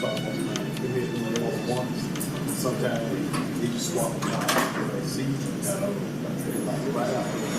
Sometimes they just swap them out. See, like right out.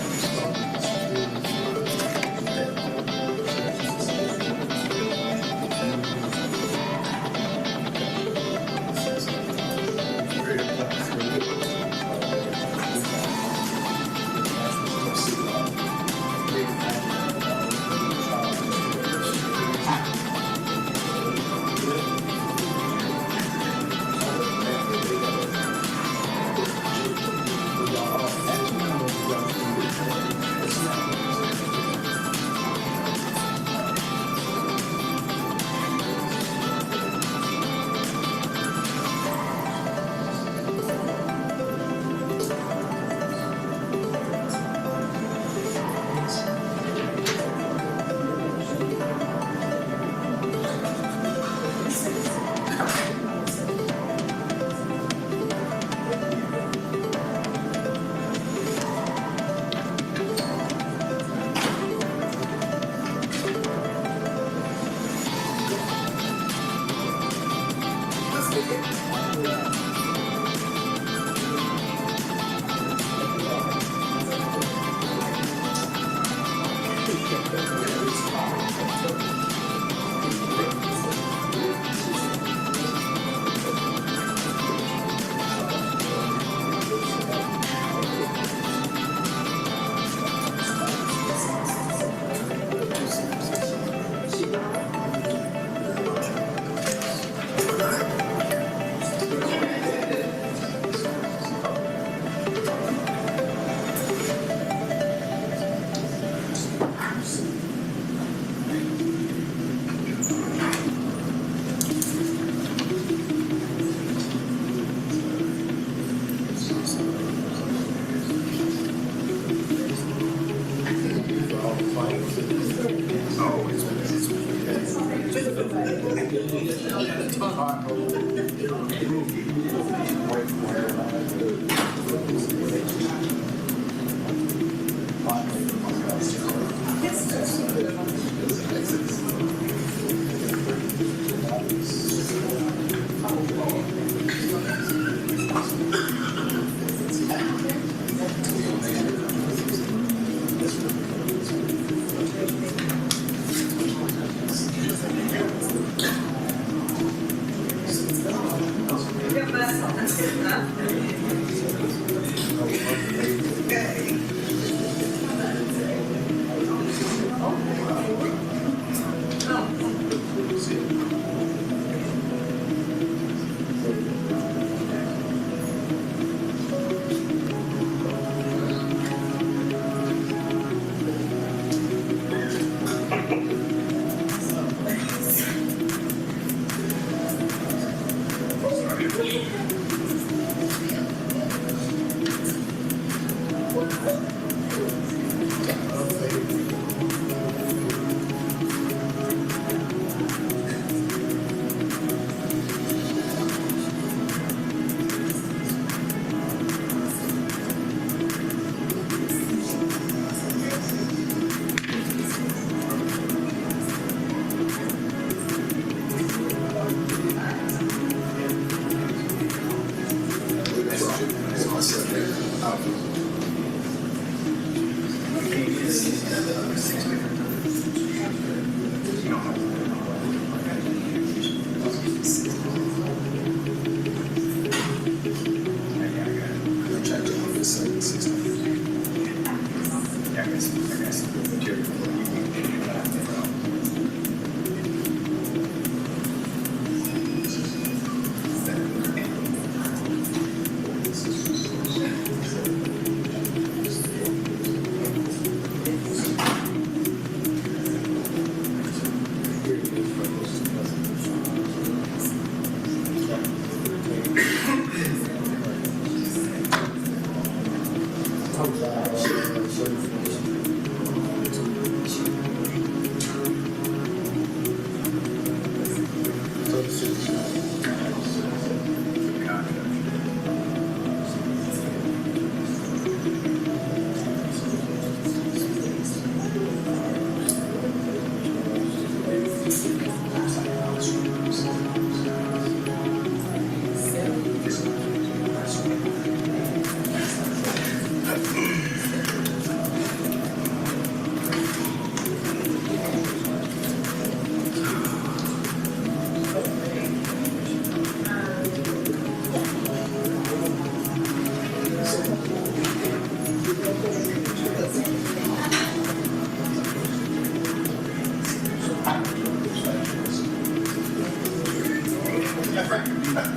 Yeah,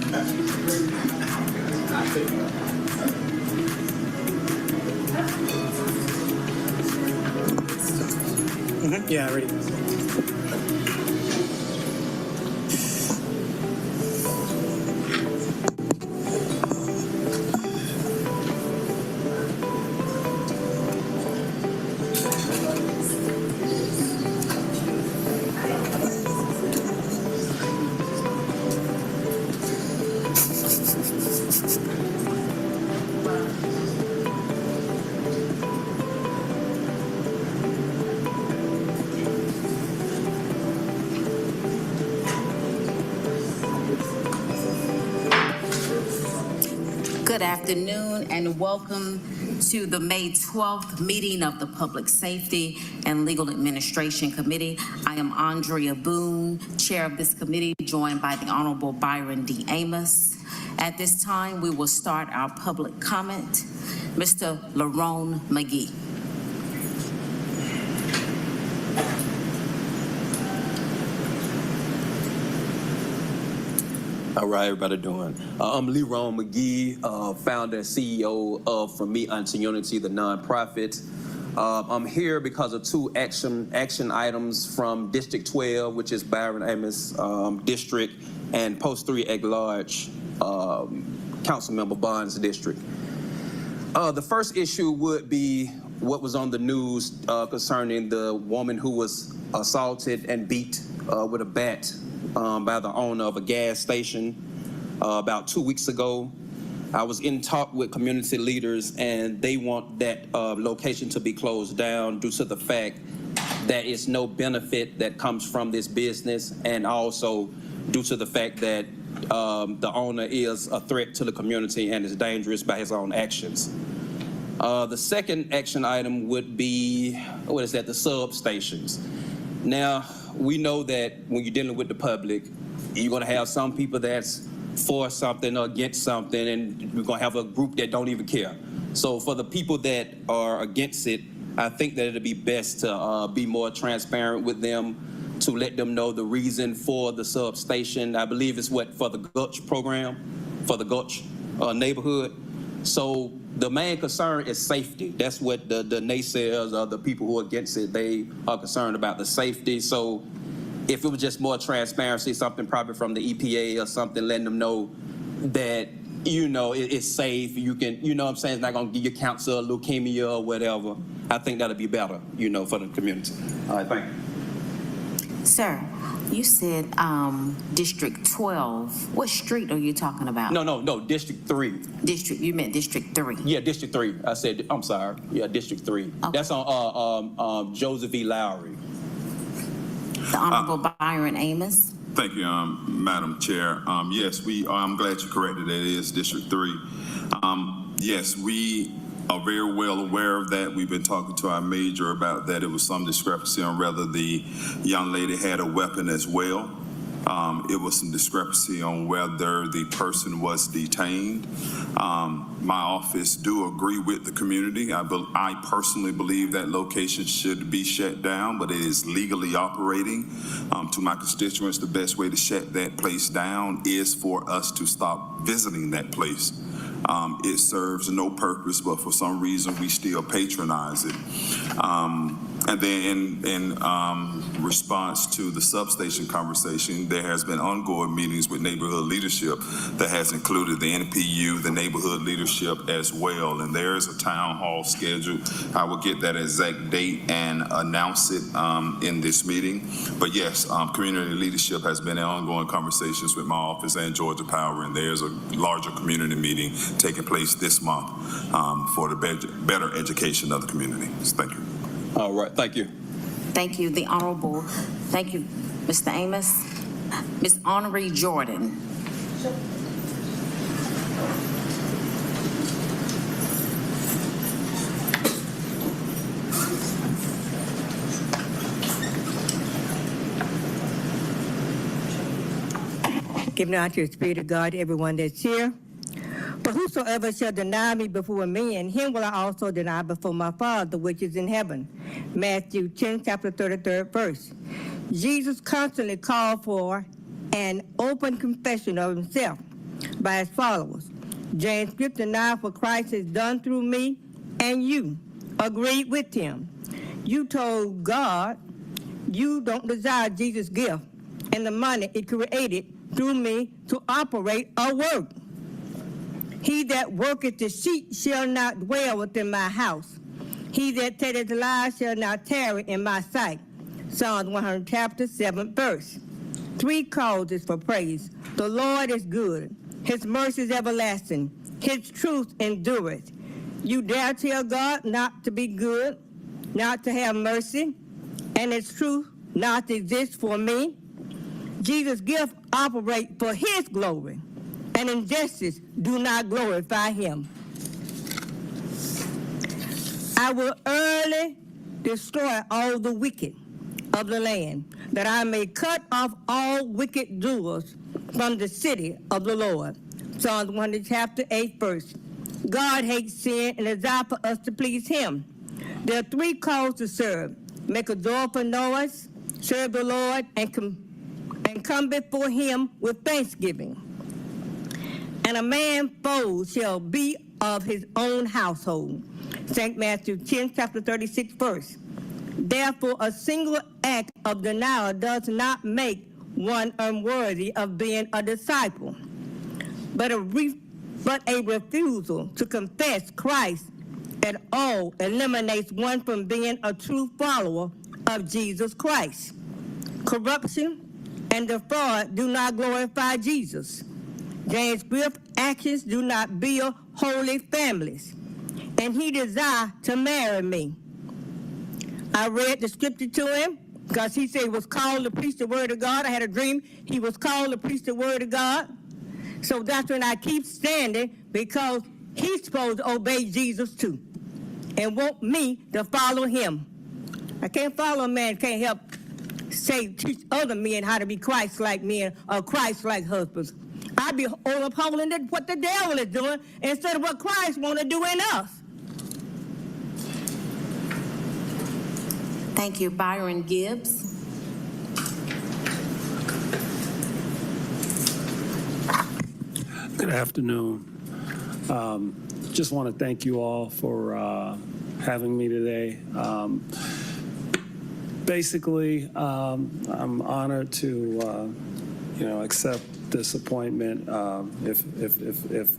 ready. Good afternoon and welcome to the May 12th meeting of the Public Safety and Legal Administration Committee. I am Andrea Boone, chair of this committee, joined by the Honorable Byron D. Amos. At this time, we will start our public comment. Mr. Lerone McGee. All right, everybody doing? I'm Lerone McGee, founder and CEO of From Me Unto Unity, the nonprofit. I'm here because of two action items from District 12, which is Byron Amos district, and Post 3 at large, Councilmember Bond's district. The first issue would be what was on the news concerning the woman who was assaulted and beat with a bat by the owner of a gas station about 2 weeks ago. I was in talk with community leaders, and they want that location to be closed down due to the fact that it's no benefit that comes from this business, and also due to the fact that the owner is a threat to the community and is dangerous by his own actions. The second action item would be, the substations. Now, we know that when you're dealing with the public, you're going to have some people that's for something or against something, and we're going to have a group that don't even care. So for the people that are against it, I think that it'd be best to be more transparent with them, to let them know the reason for the substation. I believe it's for the Gulch program, for the Gulch neighborhood. So the main concern is safety. That's what the naysayers or the people who are against it, they are concerned about the safety. So if it was just more transparency, something probably from the EPA or something, letting them know that, it's safe. You can, what I'm saying, it's not going to give you cancer, leukemia, or whatever. I think that'll be better, for the community. All right, thank you. Sir, you said District 12. What street are you talking about? No, District 3. You meant District 3. Yeah, District 3. I'm sorry. Yeah, District 3. Okay. That's on Joseph E. Lowry. The Honorable Byron Amos. Thank you, Madam Chair. Yes, I'm glad you corrected that. It is District 3. Yes, we are very well aware of that. We've been talking to our major about that. It was some discrepancy on whether the young lady had a weapon as well. It was some discrepancy on whether the person was detained. My office do agree with the community. I personally believe that location should be shut down, but it is legally operating. To my constituents, the best way to shut that place down is for us to stop visiting that place. It serves no purpose, but for some reason we still patronize it. And then in response to the substation conversation, there has been ongoing meetings with neighborhood leadership that has included the NPU, the neighborhood leadership as well. And there is a town hall scheduled. I will get that exact date and announce it in this meeting. But yes, community leadership has been in ongoing conversations with my office and Georgia Power, and there's a larger community meeting taking place this month for the better education of the community. So thank you. All right, thank you. Thank you, the Honorable. Thank you, Mr. Amos. Ms. Honoree Jordan. Giving out to the Spirit of God, everyone that's here. But whosoever shall deny me before men, him will I also deny before my Father which is in heaven. Matthew 10, chapter 33rd verse. Jesus constantly called for an open confession of himself by his followers. James Swift denied what Christ has done through me, and you agreed with him. You told God you don't desire Jesus' gift and the money it created through me to operate or work. He that worketh the sheep shall not dwell within my house. He that telleth lies shall not tarry in my sight. Psalms 100, chapter 7, verse. 3 causes for praise. The Lord is good. His mercy is everlasting. His truth endureth. You dare tell God not to be good, not to have mercy, and His truth not to exist for me? Jesus' gift operates for His glory, and injustice do not glorify Him. I will early destroy all the wicked of the land, that I may cut off all wicked doers from the city of the Lord. Psalms 100, chapter 8, verse. God hates sin and desires for us to please Him. There are 3 calls to serve. Make a joyful noise, serve the Lord, and come before Him with thanksgiving. And a man's foe shall be of his own household. St. Matthew 10, chapter 36, verse. Therefore, a single act of denial does not make one unworthy of being a disciple, but a refusal to confess Christ at all eliminates one from being a true follower of Jesus Christ. Corruption and the fraud do not glorify Jesus. James Swift's actions do not build holy families, and he desires to marry me. I read the scripture to him because he said he was called to preach the word of God. I had a dream he was called to preach the word of God. So that's when I keep standing, because he's supposed to obey Jesus too and want me to follow him. I can't follow a man, can't help teach other men how to be Christ-like men or Christ-like husbands. I be upholding what the devil is doing instead of what Christ want to do in us. Thank you. Byron Gibbs. Good afternoon. Just want to thank you all for having me today. Basically, I'm honored to, accept this appointment if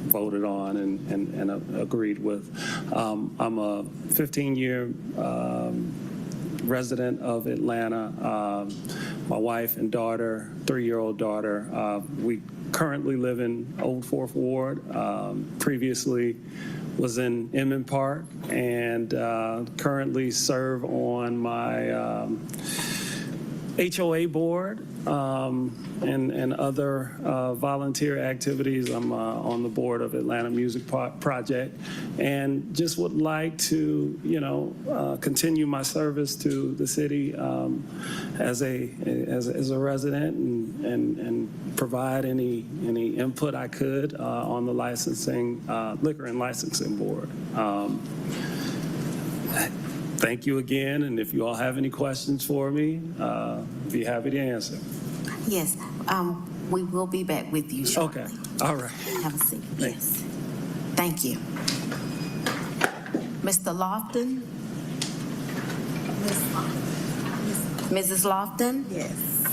voted on and agreed with. I'm a 15-year resident of Atlanta. My wife and daughter, 3-year-old daughter, we currently live in Old Fourth Ward. Previously was in Emmett Park, and currently serve on my HOA board and other volunteer activities. I'm on the board of Atlanta Music Project, and just would like to, continue my service to the city as a resident and provide any input I could on the licensing, liquor and licensing board. Thank you again, and if you all have any questions for me, be happy to answer. Yes, we will be back with you shortly. Okay, all right. Have a seat. Thanks. Yes. Thank you. Mr. Lofton? Mrs. Lofton? Yes.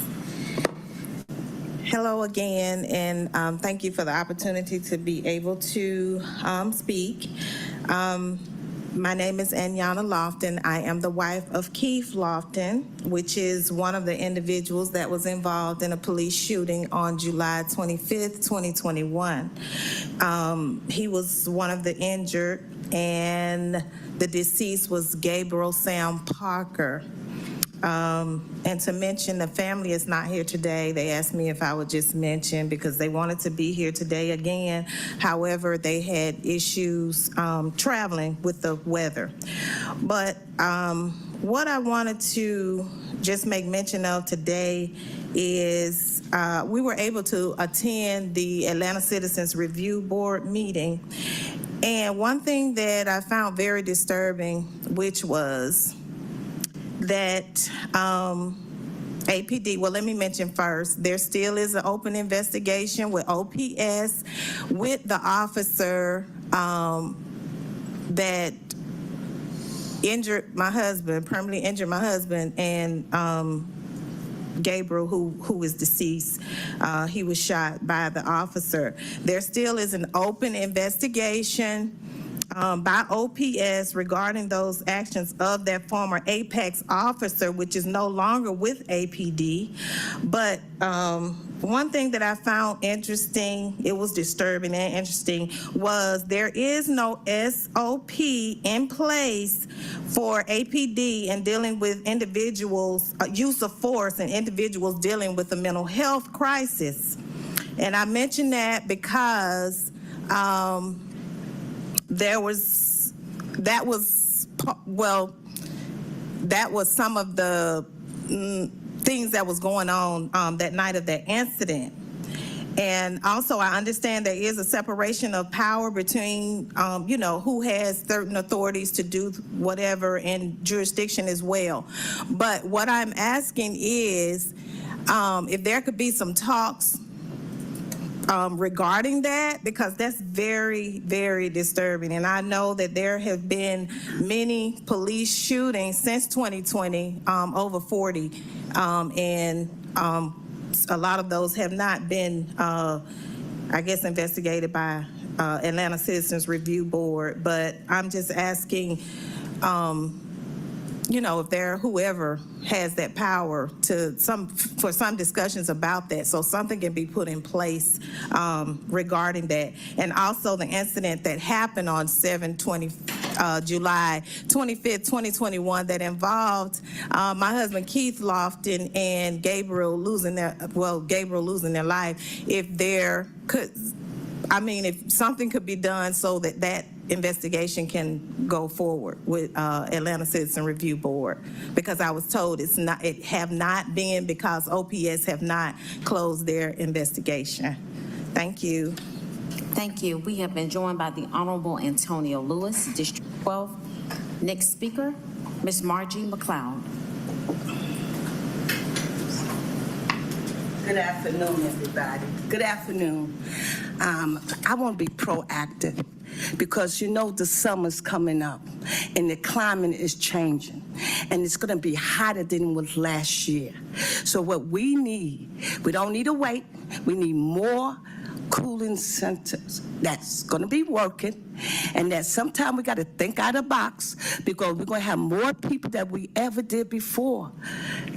Hello again, and thank you for the opportunity to be able to speak. My name is Anyana Lofton. I am the wife of Keith Lofton, which is one of the individuals that was involved in a police shooting on July 25th, 2021. He was one of the injured, and the deceased was Gabriel Sam Parker. And to mention, the family is not here today. They asked me if I would just mention, because they wanted to be here today again. However, they had issues traveling with the weather. But what I wanted to just make mention of today is we were able to attend the Atlanta Citizens Review Board meeting. And one thing that I found very disturbing, which was that APD, well, let me mention first, there still is an open investigation with OPS with the officer that injured my husband, permanently injured my husband, and Gabriel, who is deceased. He was shot by the officer. There still is an open investigation by OPS regarding those actions of that former Apex officer, which is no longer with APD. But one thing that I found interesting, it was disturbing and interesting, was there is no SOP in place for APD in dealing with individuals, use of force and individuals dealing with a mental health crisis. And I mention that because that was some of the things that was going on that night of that incident. And also, I understand there is a separation of power between, who has certain authorities to do whatever and jurisdiction as well. But what I'm asking is if there could be some talks regarding that, because that's very, very disturbing. And I know that there have been many police shootings since 2020, over 40, and a lot of those have not been, investigated by Atlanta Citizens Review Board. But I'm just asking, if whoever has that power for some discussions about that, so something can be put in place regarding that. And also the incident that happened on July 25th, 2021, that involved my husband Keith Lofton and Gabriel losing their life. If something could be done so that investigation can go forward with Atlanta Citizen Review Board, because I was told it have not been, because OPS have not closed their investigation. Thank you. Thank you. We have been joined by the Honorable Antonio Lewis, District 12. Next speaker, Ms. Margie McLeod. Good afternoon, everybody. Good afternoon. I want to be proactive because the summer's coming up and the climate is changing and it's going to be hotter than it was last year. So what we need, we don't need to wait. We need more cooling centers that's going to be working, and that sometimes we got to think out of the box, because we're going to have more people than we ever did before.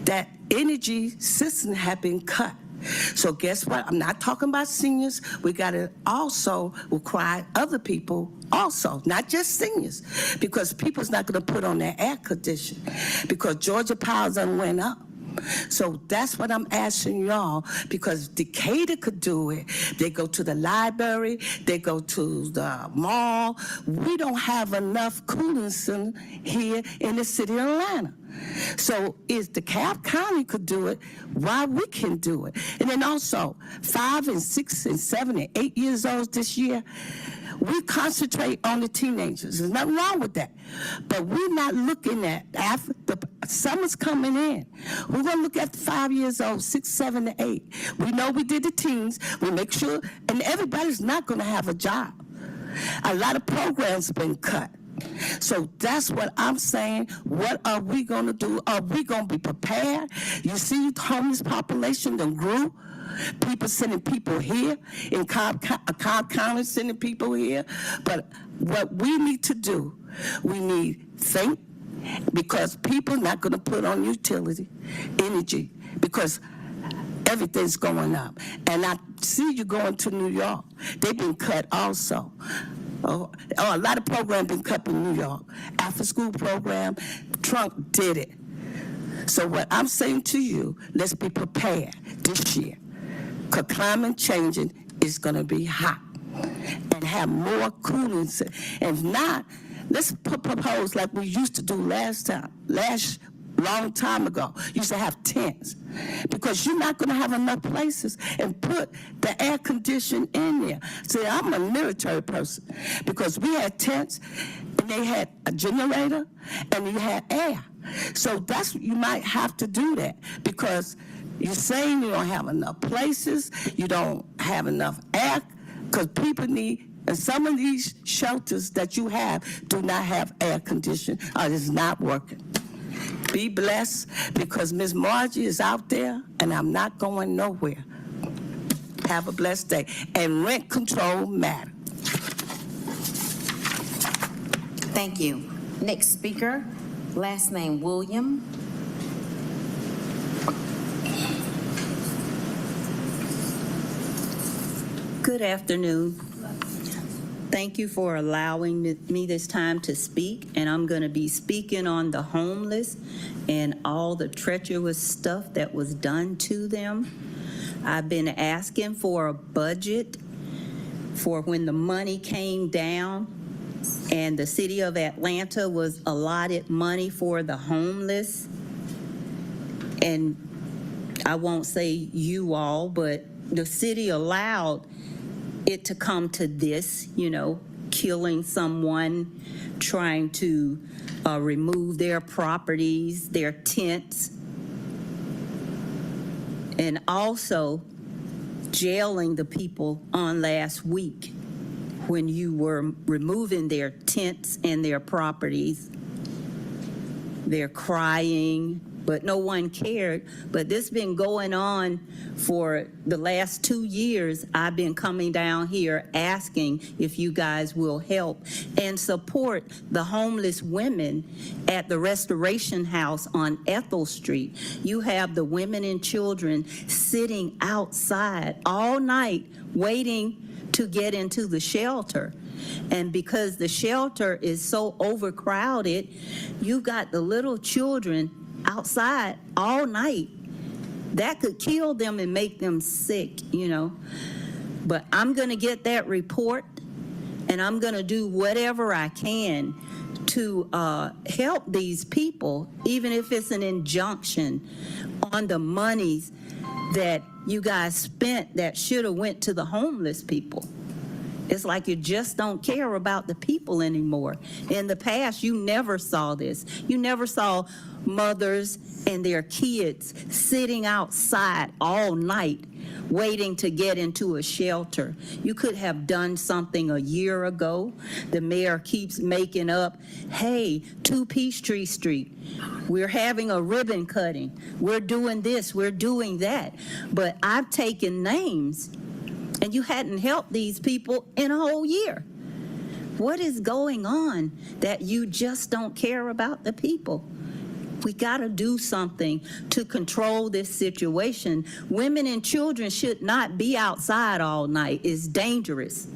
That energy system have been cut. So guess what? I'm not talking about seniors. We got to also require other people also, not just seniors, because people's not going to put on their air conditioning because Georgia Power done went up. So that's what I'm asking y'all, because Decatur could do it. They go to the library, they go to the mall. We don't have enough cooling centers here in the city of Atlanta. So if DeKalb County could do it, why we can do it? And then also 5 and 6 and 7 and 8 years old this year, we concentrate on the teenagers. There's nothing wrong with that. But we're not looking at, after the summer's coming in, we're going to look at the 5 years old, 6, 7, and 8. We know we did the teens. We make sure, and everybody's not going to have a job. A lot of programs have been cut. So that's what I'm saying. What are we going to do? Are we going to be prepared? You see, the homeless population that grew. People sending people here in Cobb County, sending people here. But what we need to do, we need think, because people not going to put on utility, energy, because everything's going up. And I see you going to New York. They've been cut also. A lot of programs been cut in New York. After school program, Trump did it. So what I'm saying to you, let's be prepared this year. Because climate changing is going to be hot and have more cooling. And if not, let's propose like we used to do long time ago. Used to have tents, because you're not going to have enough places, and put the air conditioning in there. See, I'm a military person, because we had tents and they had a generator and you had air. So you might have to do that because you're saying you don't have enough places, you don't have enough air, because people need, and some of these shelters that you have do not have air conditioning, or it's not working. Be blessed, because Miss Margie is out there, and I'm not going nowhere. Have a blessed day. And rent control matters. Thank you. Next speaker, last name William. Good afternoon. Thank you for allowing me this time to speak, and I'm going to be speaking on the homeless and all the treacherous stuff that was done to them. I've been asking for a budget for when the money came down and the city of Atlanta was allotted money for the homeless. And I won't say you all, but the city allowed it to come to this, killing someone, trying to remove their properties, their tents, and also jailing the people on last week when you were removing their tents and their properties. They're crying, but no one cared. But this has been going on for the last 2 years. I've been coming down here asking if you guys will help and support the homeless women at the Restoration House on Ethel Street. You have the women and children sitting outside all night waiting to get into the shelter. And because the shelter is so overcrowded, you got the little children outside all night. That could kill them and make them sick, But I'm going to get that report, and I'm going to do whatever I can to help these people, even if it's an injunction on the monies that you guys spent that should have went to the homeless people. It's like you just don't care about the people anymore. In the past, you never saw this. You never saw mothers and their kids sitting outside all night waiting to get into a shelter. You could have done something a year ago. The mayor keeps making up, hey, 2 Peachtree Street, we're having a ribbon cutting. We're doing this, we're doing that. But I've taken names, and you hadn't helped these people in a whole year. What is going on that you just don't care about the people? We got to do something to control this situation. Women and children should not be outside all night. It's dangerous.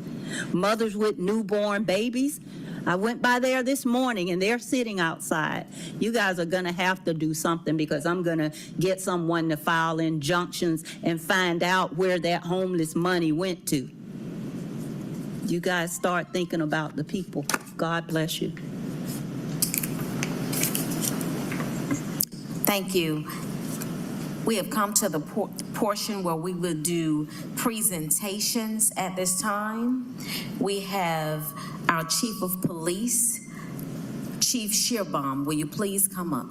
Mothers with newborn babies, I went by there this morning and they're sitting outside. You guys are going to have to do something, because I'm going to get someone to file injunctions and find out where that homeless money went to. You guys start thinking about the people. God bless you. Thank you. We have come to the portion where we will do presentations at this time. We have our Chief of Police, Chief Shearbaum. Will you please come up?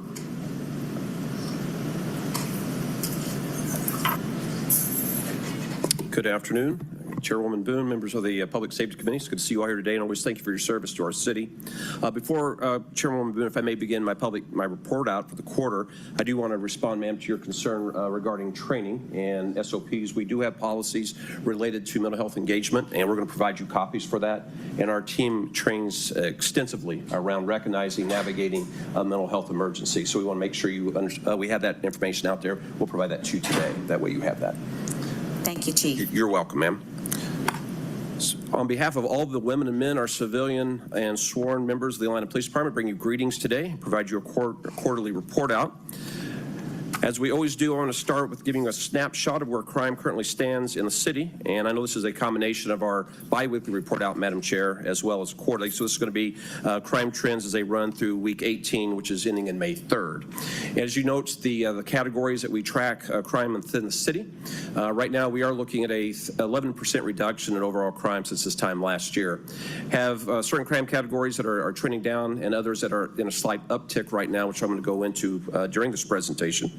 Good afternoon, Chairwoman Boone, members of the Public Safety Committee. It's good to see you all here today, and always thank you for your service to our city. Before Chairwoman Boone, if I may begin my report out for the quarter, I do want to respond, ma'am, to your concern regarding training and SOPs. We do have policies related to mental health engagement, and we're going to provide you copies for that. And our team trains extensively around recognizing, navigating a mental health emergency. So we want to make sure we have that information out there. We'll provide that to you today. That way you have that. Thank you, Chief. You're welcome, ma'am. On behalf of all the women and men, our civilian and sworn members of the Atlanta Police Department, bring you greetings today, provide you a quarterly report out. As we always do, I want to start with giving a snapshot of where crime currently stands in the city. And I know this is a combination of our biweekly report out, Madam Chair, as well as quarterly. So this is going to be crime trends as they run through week 18, which is ending in May 3rd. As you note, the categories that we track crime within the city, right now we are looking at a 11% reduction in overall crime since this time last year. Have certain crime categories that are trending down and others that are in a slight uptick right now, which I'm going to go into during this presentation.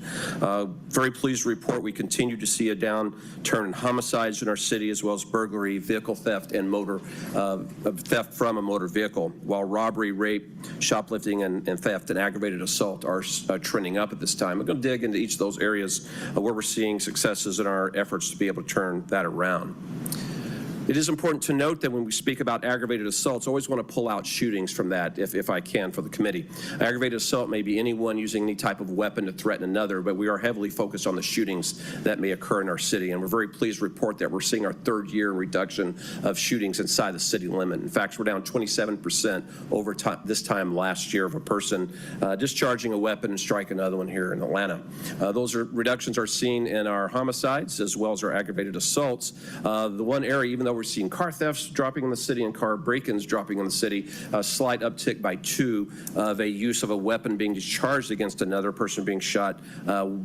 Very pleased to report we continue to see a downturn in homicides in our city, as well as burglary, vehicle theft, and motor theft from a motor vehicle, while robbery, rape, shoplifting, and theft and aggravated assault are trending up at this time. I'm going to dig into each of those areas where we're seeing successes in our efforts to be able to turn that around. It is important to note that when we speak about aggravated assaults, I always want to pull out shootings from that if I can for the committee. Aggravated assault may be anyone using any type of weapon to threaten another, but we are heavily focused on the shootings that may occur in our city. And we're very pleased to report that we're seeing our third year in reduction of shootings inside the city limit. In fact, we're down 27% over this time last year of a person discharging a weapon and striking another one here in Atlanta. Those reductions are seen in our homicides as well as our aggravated assaults. The one area, even though we're seeing car thefts dropping in the city and car break-ins dropping in the city, a slight uptick by 2 of a use of a weapon being discharged against another person being shot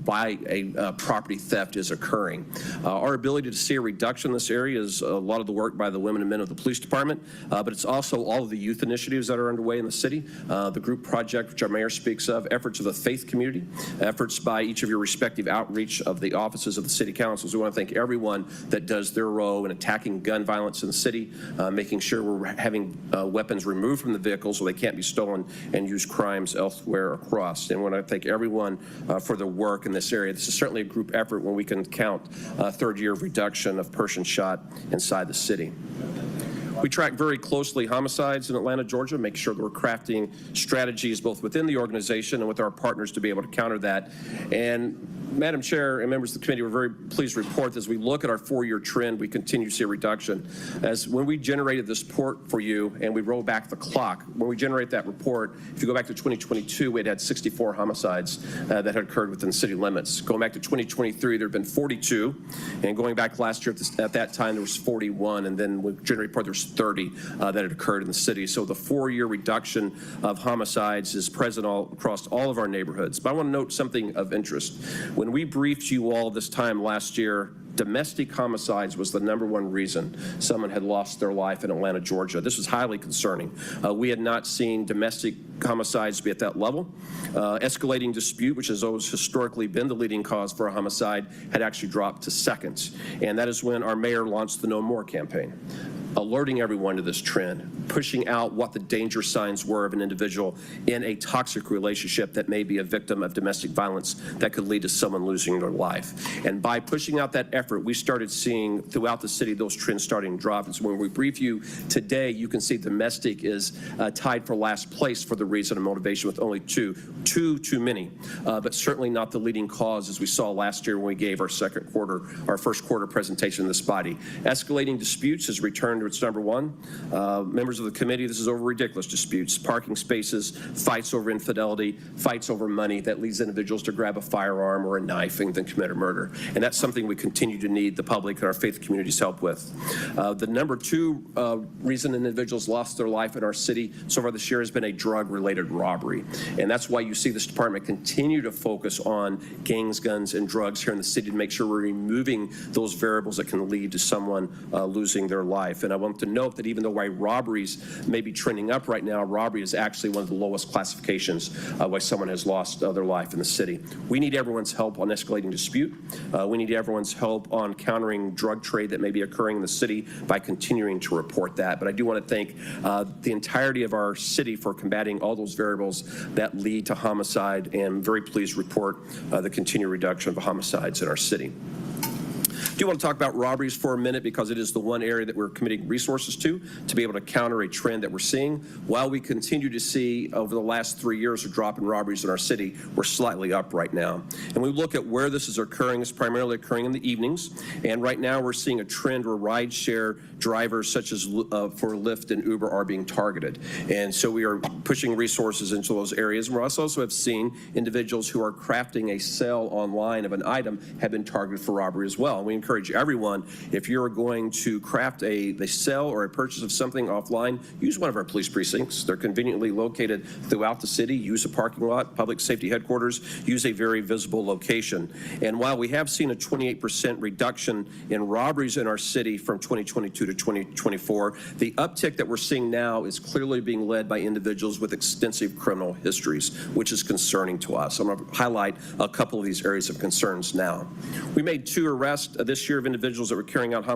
by a property theft is occurring. Our ability to see a reduction in this area is a lot of the work by the women and men of the police department, but it's also all of the youth initiatives that are underway in the city, the group project, which our mayor speaks of, efforts of the faith community, efforts by each of your respective outreach of the offices of the city councils. We want to thank everyone that does their role in attacking gun violence in the city, making sure we're having weapons removed from the vehicles so they can't be stolen and use crimes elsewhere across. And I want to thank everyone for their work in this area. This is certainly a group effort when we can count a third year of reduction of persons shot inside the city. We track very closely homicides in Atlanta, Georgia, make sure that we're crafting strategies both within the organization and with our partners to be able to counter that. And Madam Chair and members of the committee, we're very pleased to report that as we look at our 4-year trend, we continue to see a reduction. As when we generated this report for you and we roll back the clock, when we generate that report, if you go back to 2022, we had 64 homicides that had occurred within city limits. Going back to 2023, there have been 42, and going back last year at that time, there was 41, and then we generate report there's 30 that had occurred in the city. So the 4-year reduction of homicides is present across all of our neighborhoods. But I want to note something of interest. When we briefed you all this time last year, domestic homicides was the #1 reason someone had lost their life in Atlanta, Georgia. This was highly concerning. We had not seen domestic homicides be at that level. Escalating dispute, which has always historically been the leading cause for a homicide, had actually dropped to second. And that is when our mayor launched the No More campaign, alerting everyone to this trend, pushing out what the danger signs were of an individual in a toxic relationship that may be a victim of domestic violence that could lead to someone losing their life. And by pushing out that effort, we started seeing throughout the city those trends starting to drop. And so when we brief you today, you can see domestic is tied for last place for the reason and motivation with only two too many, but certainly not the leading cause as we saw last year when we gave our first quarter presentation in this body. Escalating disputes has returned to its #1. Members of the committee, this is over ridiculous disputes, parking spaces, fights over infidelity, fights over money that leads individuals to grab a firearm or a knife and then commit a murder. And that's something we continue to need the public and our faith communities help with. The #2 reason individuals lost their life in our city so far this year has been a drug-related robbery. And that's why you see this department continue to focus on gangs, guns, and drugs here in the city to make sure we're removing those variables that can lead to someone losing their life. And I want to note that even though why robberies may be trending up right now, robbery is actually one of the lowest classifications why someone has lost their life in the city. We need everyone's help on escalating dispute. We need everyone's help on countering drug trade that may be occurring in the city by continuing to report that. But I do want to thank the entirety of our city for combating all those variables that lead to homicide, and very pleased to report the continued reduction of homicides in our city. I do want to talk about robberies for a minute because it is the one area that we're committing resources to be able to counter a trend that we're seeing. While we continue to see over the last 3 years a drop in robberies in our city, we're slightly up right now. And we look at where this is occurring. It's primarily occurring in the evenings. And right now we're seeing a trend where rideshare drivers such as for Lyft and Uber are being targeted. And so we are pushing resources into those areas. We also have seen individuals who are crafting a sale online of an item have been targeted for robbery as well. We encourage everyone, if you're going to craft a sale or a purchase of something offline, use one of our police precincts. They're conveniently located throughout the city. Use a parking lot, public safety headquarters, use a very visible location. And while we have seen a 28% reduction in robberies in our city from 2022 to 2024, the uptick that we're seeing now is clearly being led by individuals with extensive criminal histories, which is concerning to us. I'm going to highlight a couple of these areas of concerns now. We made 2 arrests this year of individuals that were carrying out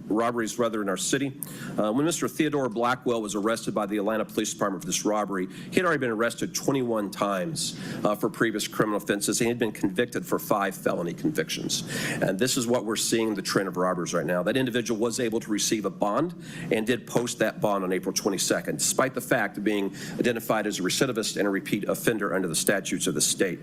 robberies rather in our city. When Mr. Theodore Blackwell was arrested by the Atlanta Police Department for this robbery, he had already been arrested 21 times for previous criminal offenses. He had been convicted for 5 felony convictions. And this is what we're seeing the trend of robberies right now. That individual was able to receive a bond and did post that bond on April 22nd, despite the fact of being identified as a recidivist and a repeat offender under the statutes of the state.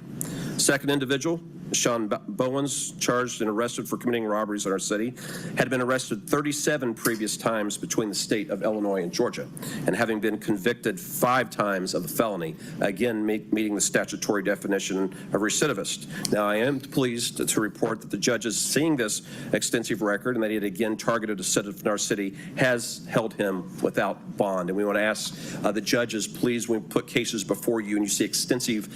Second individual, Sean Bowens, charged and arrested for committing robberies in our city, had been arrested 37 previous times between the state of Illinois and Georgia, and having been convicted 5 times of a felony, again meeting the statutory definition of recidivist. Now, I am pleased to report that the judges, seeing this extensive record and that he had again targeted a citizen in our city, has held him without bond. And we want to ask the judges, please, when we put cases before you and you see extensive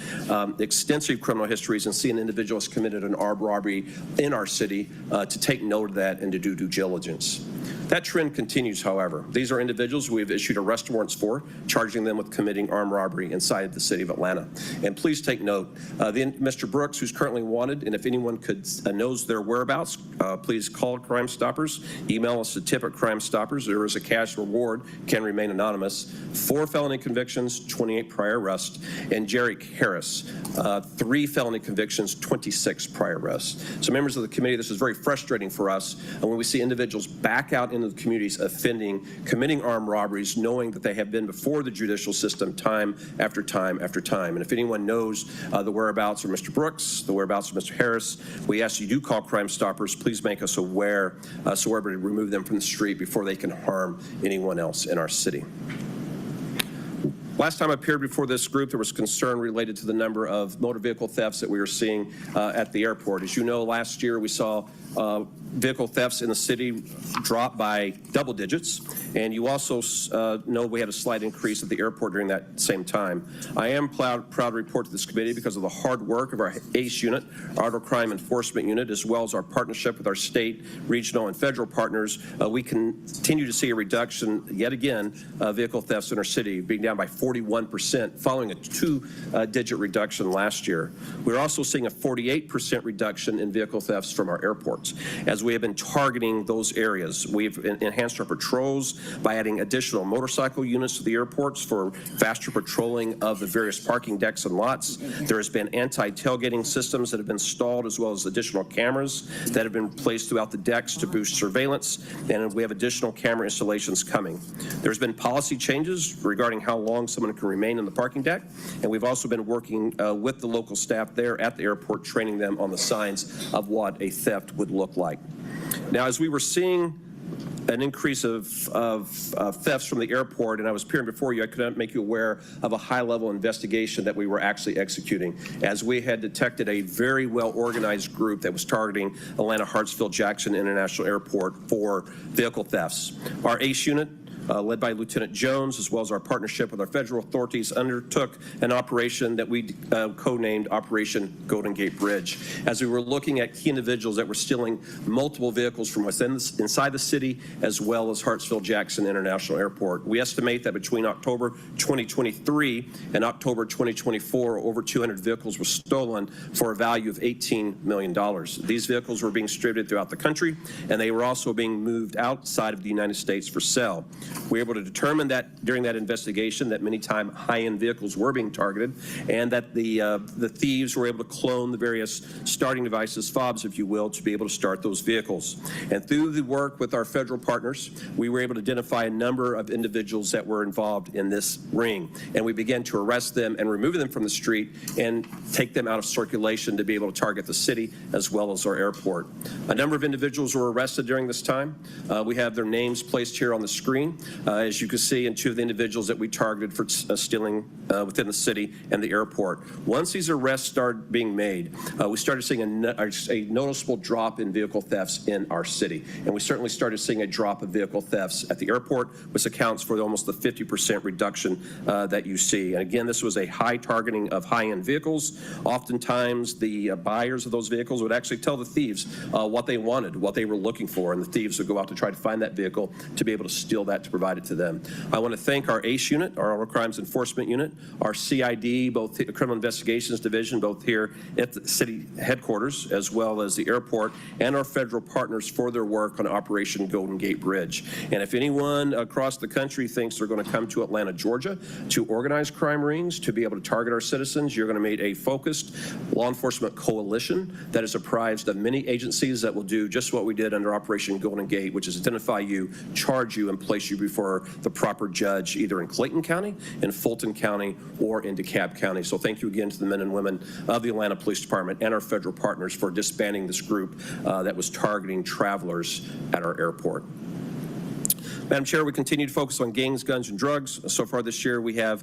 criminal histories and see an individual has committed an armed robbery in our city, to take note of that and to do due diligence. That trend continues, however. These are individuals we have issued arrest warrants for, charging them with committing armed robbery inside the city of Atlanta. And please take note, Mr. Brooks, who's currently wanted, and if anyone knows their whereabouts, please call Crime Stoppers, email us at tip@Crime-Stoppers. There is a cash reward, can remain anonymous. 4 felony convictions, 28 prior arrests, and Jarek Harris, 3 felony convictions, 26 prior arrests. So members of the committee, this is very frustrating for us when we see individuals back out into the communities offending, committing armed robberies, knowing that they have been before the judicial system time after time after time. And if anyone knows the whereabouts of Mr. Brooks, the whereabouts of Mr. Harris, we ask you do call Crime Stoppers. Please make us aware so we're able to remove them from the street before they can harm anyone else in our city. Last time I appeared before this group, there was concern related to the number of motor vehicle thefts that we were seeing at the airport. As you know, last year we saw vehicle thefts in the city drop by double digits, and you also know we had a slight increase at the airport during that same time. I am proud to report to this committee, because of the hard work of our ACE unit, our Auto Crime Enforcement Unit, as well as our partnership with our state, regional, and federal partners, we continue to see a reduction, yet again, vehicle thefts in our city, being down by 41%, following a 2-digit reduction last year. We're also seeing a 48% reduction in vehicle thefts from our airports. As we have been targeting those areas, we've enhanced our patrols by adding additional motorcycle units to the airports for faster patrolling of the various parking decks and lots. There has been anti-tailgating systems that have been installed, as well as additional cameras that have been placed throughout the decks to boost surveillance, and we have additional camera installations coming. There's been policy changes regarding how long someone can remain in the parking deck, and we've also been working with the local staff there at the airport, training them on the signs of what a theft would look like. Now, as we were seeing an increase of thefts from the airport, and I was appearing before you, I could not make you aware of a high-level investigation that we were actually executing, as we had detected a very well-organized group that was targeting Atlanta Hartsfield-Jackson International Airport for vehicle thefts. Our ACE unit, led by Lieutenant Jones, as well as our partnership with our federal authorities, undertook an operation that we codenamed Operation Golden Gate Bridge, as we were looking at key individuals that were stealing multiple vehicles from inside the city, as well as Hartsfield-Jackson International Airport. We estimate that between October 2023 and October 2024, over 200 vehicles were stolen for a value of $18 million. These vehicles were being distributed throughout the country, and they were also being moved outside of the United States for sale. We were able to determine that during that investigation that many times high-end vehicles were being targeted, and that the thieves were able to clone the various starting devices, fobs, if you will, to be able to start those vehicles. And through the work with our federal partners, we were able to identify a number of individuals that were involved in this ring, and we began to arrest them and remove them from the street and take them out of circulation to be able to target the city as well as our airport. A number of individuals were arrested during this time. We have their names placed here on the screen. As you can see, and 2 of the individuals that we targeted for stealing within the city and the airport. Once these arrests started being made, we started seeing a noticeable drop in vehicle thefts in our city. And we certainly started seeing a drop of vehicle thefts at the airport, which accounts for almost the 50% reduction that you see. And again, this was a high targeting of high-end vehicles. Oftentimes, the buyers of those vehicles would actually tell the thieves what they wanted, what they were looking for, and the thieves would go out to try to find that vehicle to be able to steal that to provide it to them. I want to thank our ACE unit, our Auto Crimes Enforcement Unit, our CID, both the Criminal Investigations Division, both here at the city headquarters, as well as the airport, and our federal partners for their work on Operation Golden Gate Bridge. And if anyone across the country thinks they're going to come to Atlanta, Georgia, to organize crime rings, to be able to target our citizens, you're going to meet a focused law enforcement coalition that is apprised of many agencies that will do just what we did under Operation Golden Gate, which is identify you, charge you, and place you before the proper judge, either in Clayton County, in Fulton County, or in DeKalb County. So thank you again to the men and women of the Atlanta Police Department and our federal partners for disbanding this group that was targeting travelers at our airport. Madam Chair, we continue to focus on gangs, guns, and drugs. So far this year, we have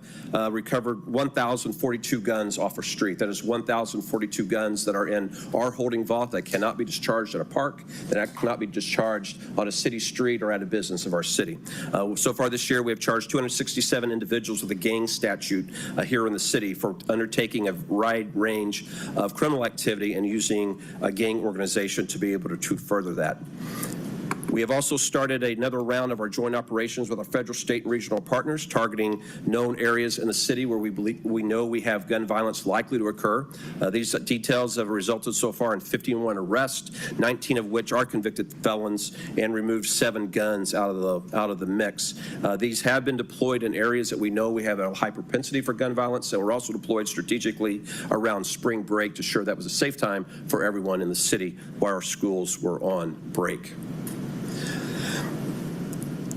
recovered 1,042 guns off our street. That is 1,042 guns that are in our holding vault that cannot be discharged at a park, that cannot be discharged on a city street or at a business of our city. So far this year, we have charged 267 individuals with a gang statute here in the city for undertaking a wide range of criminal activity and using a gang organization to be able to further that. We have also started another round of our joint operations with our federal, state, and regional partners, targeting known areas in the city where we know we have gun violence likely to occur. These details have resulted so far in 51 arrests, 19 of which are convicted felons, and removed 7 guns out of the mix. These have been deployed in areas that we know we have a high propensity for gun violence, and we're also deployed strategically around spring break to ensure that was a safe time for everyone in the city while our schools were on break.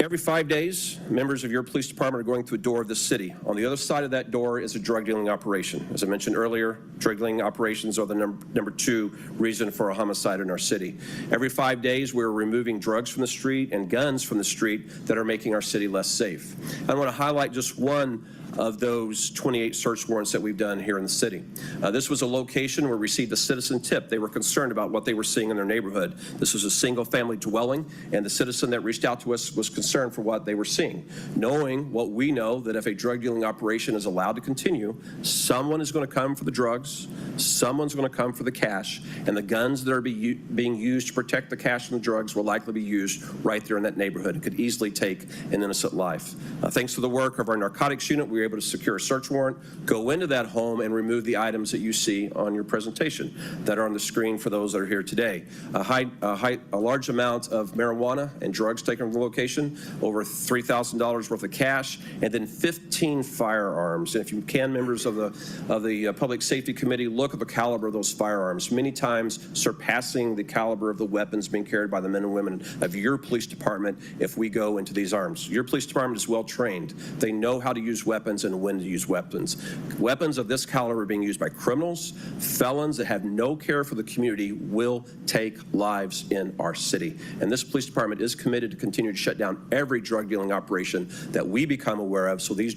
Every 5 days, members of your police department are going through a door of the city. On the other side of that door is a drug dealing operation. As I mentioned earlier, drug dealing operations are the number 2 reason for a homicide in our city. Every 5 days, we're removing drugs from the street and guns from the street that are making our city less safe. I want to highlight just one of those 28 search warrants that we've done here in the city. This was a location where we received a citizen tip. They were concerned about what they were seeing in their neighborhood. This was a single-family dwelling, and the citizen that reached out to us was concerned for what they were seeing. Knowing what we know, that if a drug dealing operation is allowed to continue, someone is going to come for the drugs, someone's going to come for the cash, and the guns that are being used to protect the cash and the drugs will likely be used right there in that neighborhood. It could easily take an innocent life. Thanks to the work of our narcotics unit, we were able to secure a search warrant, go into that home, and remove the items that you see on your presentation that are on the screen for those that are here today. A large amount of marijuana and drugs taken from the location, over $3,000 worth of cash, and then 15 firearms. And if you can, members of the Public Safety Committee, look at the caliber of those firearms, many times surpassing the caliber of the weapons being carried by the men and women of your police department if we go into these arms. Your police department is well trained. They know how to use weapons and when to use weapons. Weapons of this caliber being used by criminals, felons that have no care for the community will take lives in our city. And this police department is committed to continue to shut down every drug dealing operation that we become aware of, so these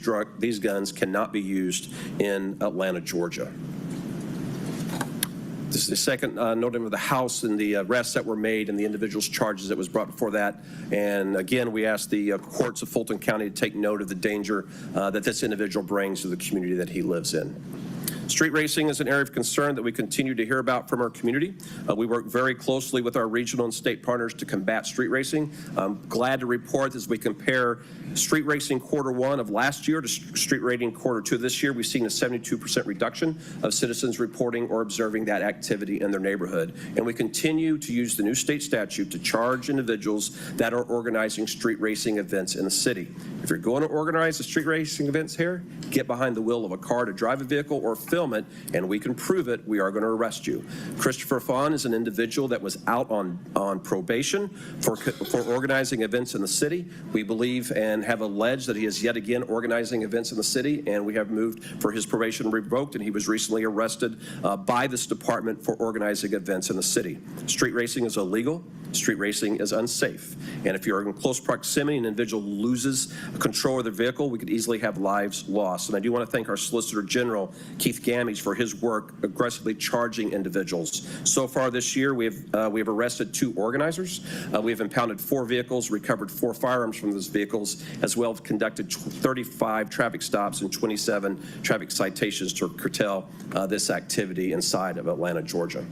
guns cannot be used in Atlanta, Georgia. This is the second noting of the House and the arrests that were made and the individual's charges that was brought before that. And again, we ask the courts of Fulton County to take note of the danger that this individual brings to the community that he lives in. Street racing is an area of concern that we continue to hear about from our community. We work very closely with our regional and state partners to combat street racing. I'm glad to report as we compare street racing Q1 of last year to street racing Q2 this year, we've seen a 72% reduction of citizens reporting or observing that activity in their neighborhood. And we continue to use the new state statute to charge individuals that are organizing street racing events in the city. If you're going to organize the street racing events here, get behind the wheel of a car to drive a vehicle or film it, and we can prove it, we are going to arrest you. Christopher Fawn is an individual that was out on probation for organizing events in the city. We believe and have alleged that he is yet again organizing events in the city, and we have moved for his probation revoked, and he was recently arrested by this department for organizing events in the city. Street racing is illegal. Street racing is unsafe. And if you're in close proximity and an individual loses control of their vehicle, we could easily have lives lost. And I do want to thank our Solicitor General, Keith Gamage, for his work aggressively charging individuals. So far this year, we have arrested 2 organizers. We have impounded 4 vehicles, recovered 4 firearms from those vehicles, as well as conducted 35 traffic stops and 27 traffic citations to curtail this activity inside of Atlanta, Georgia.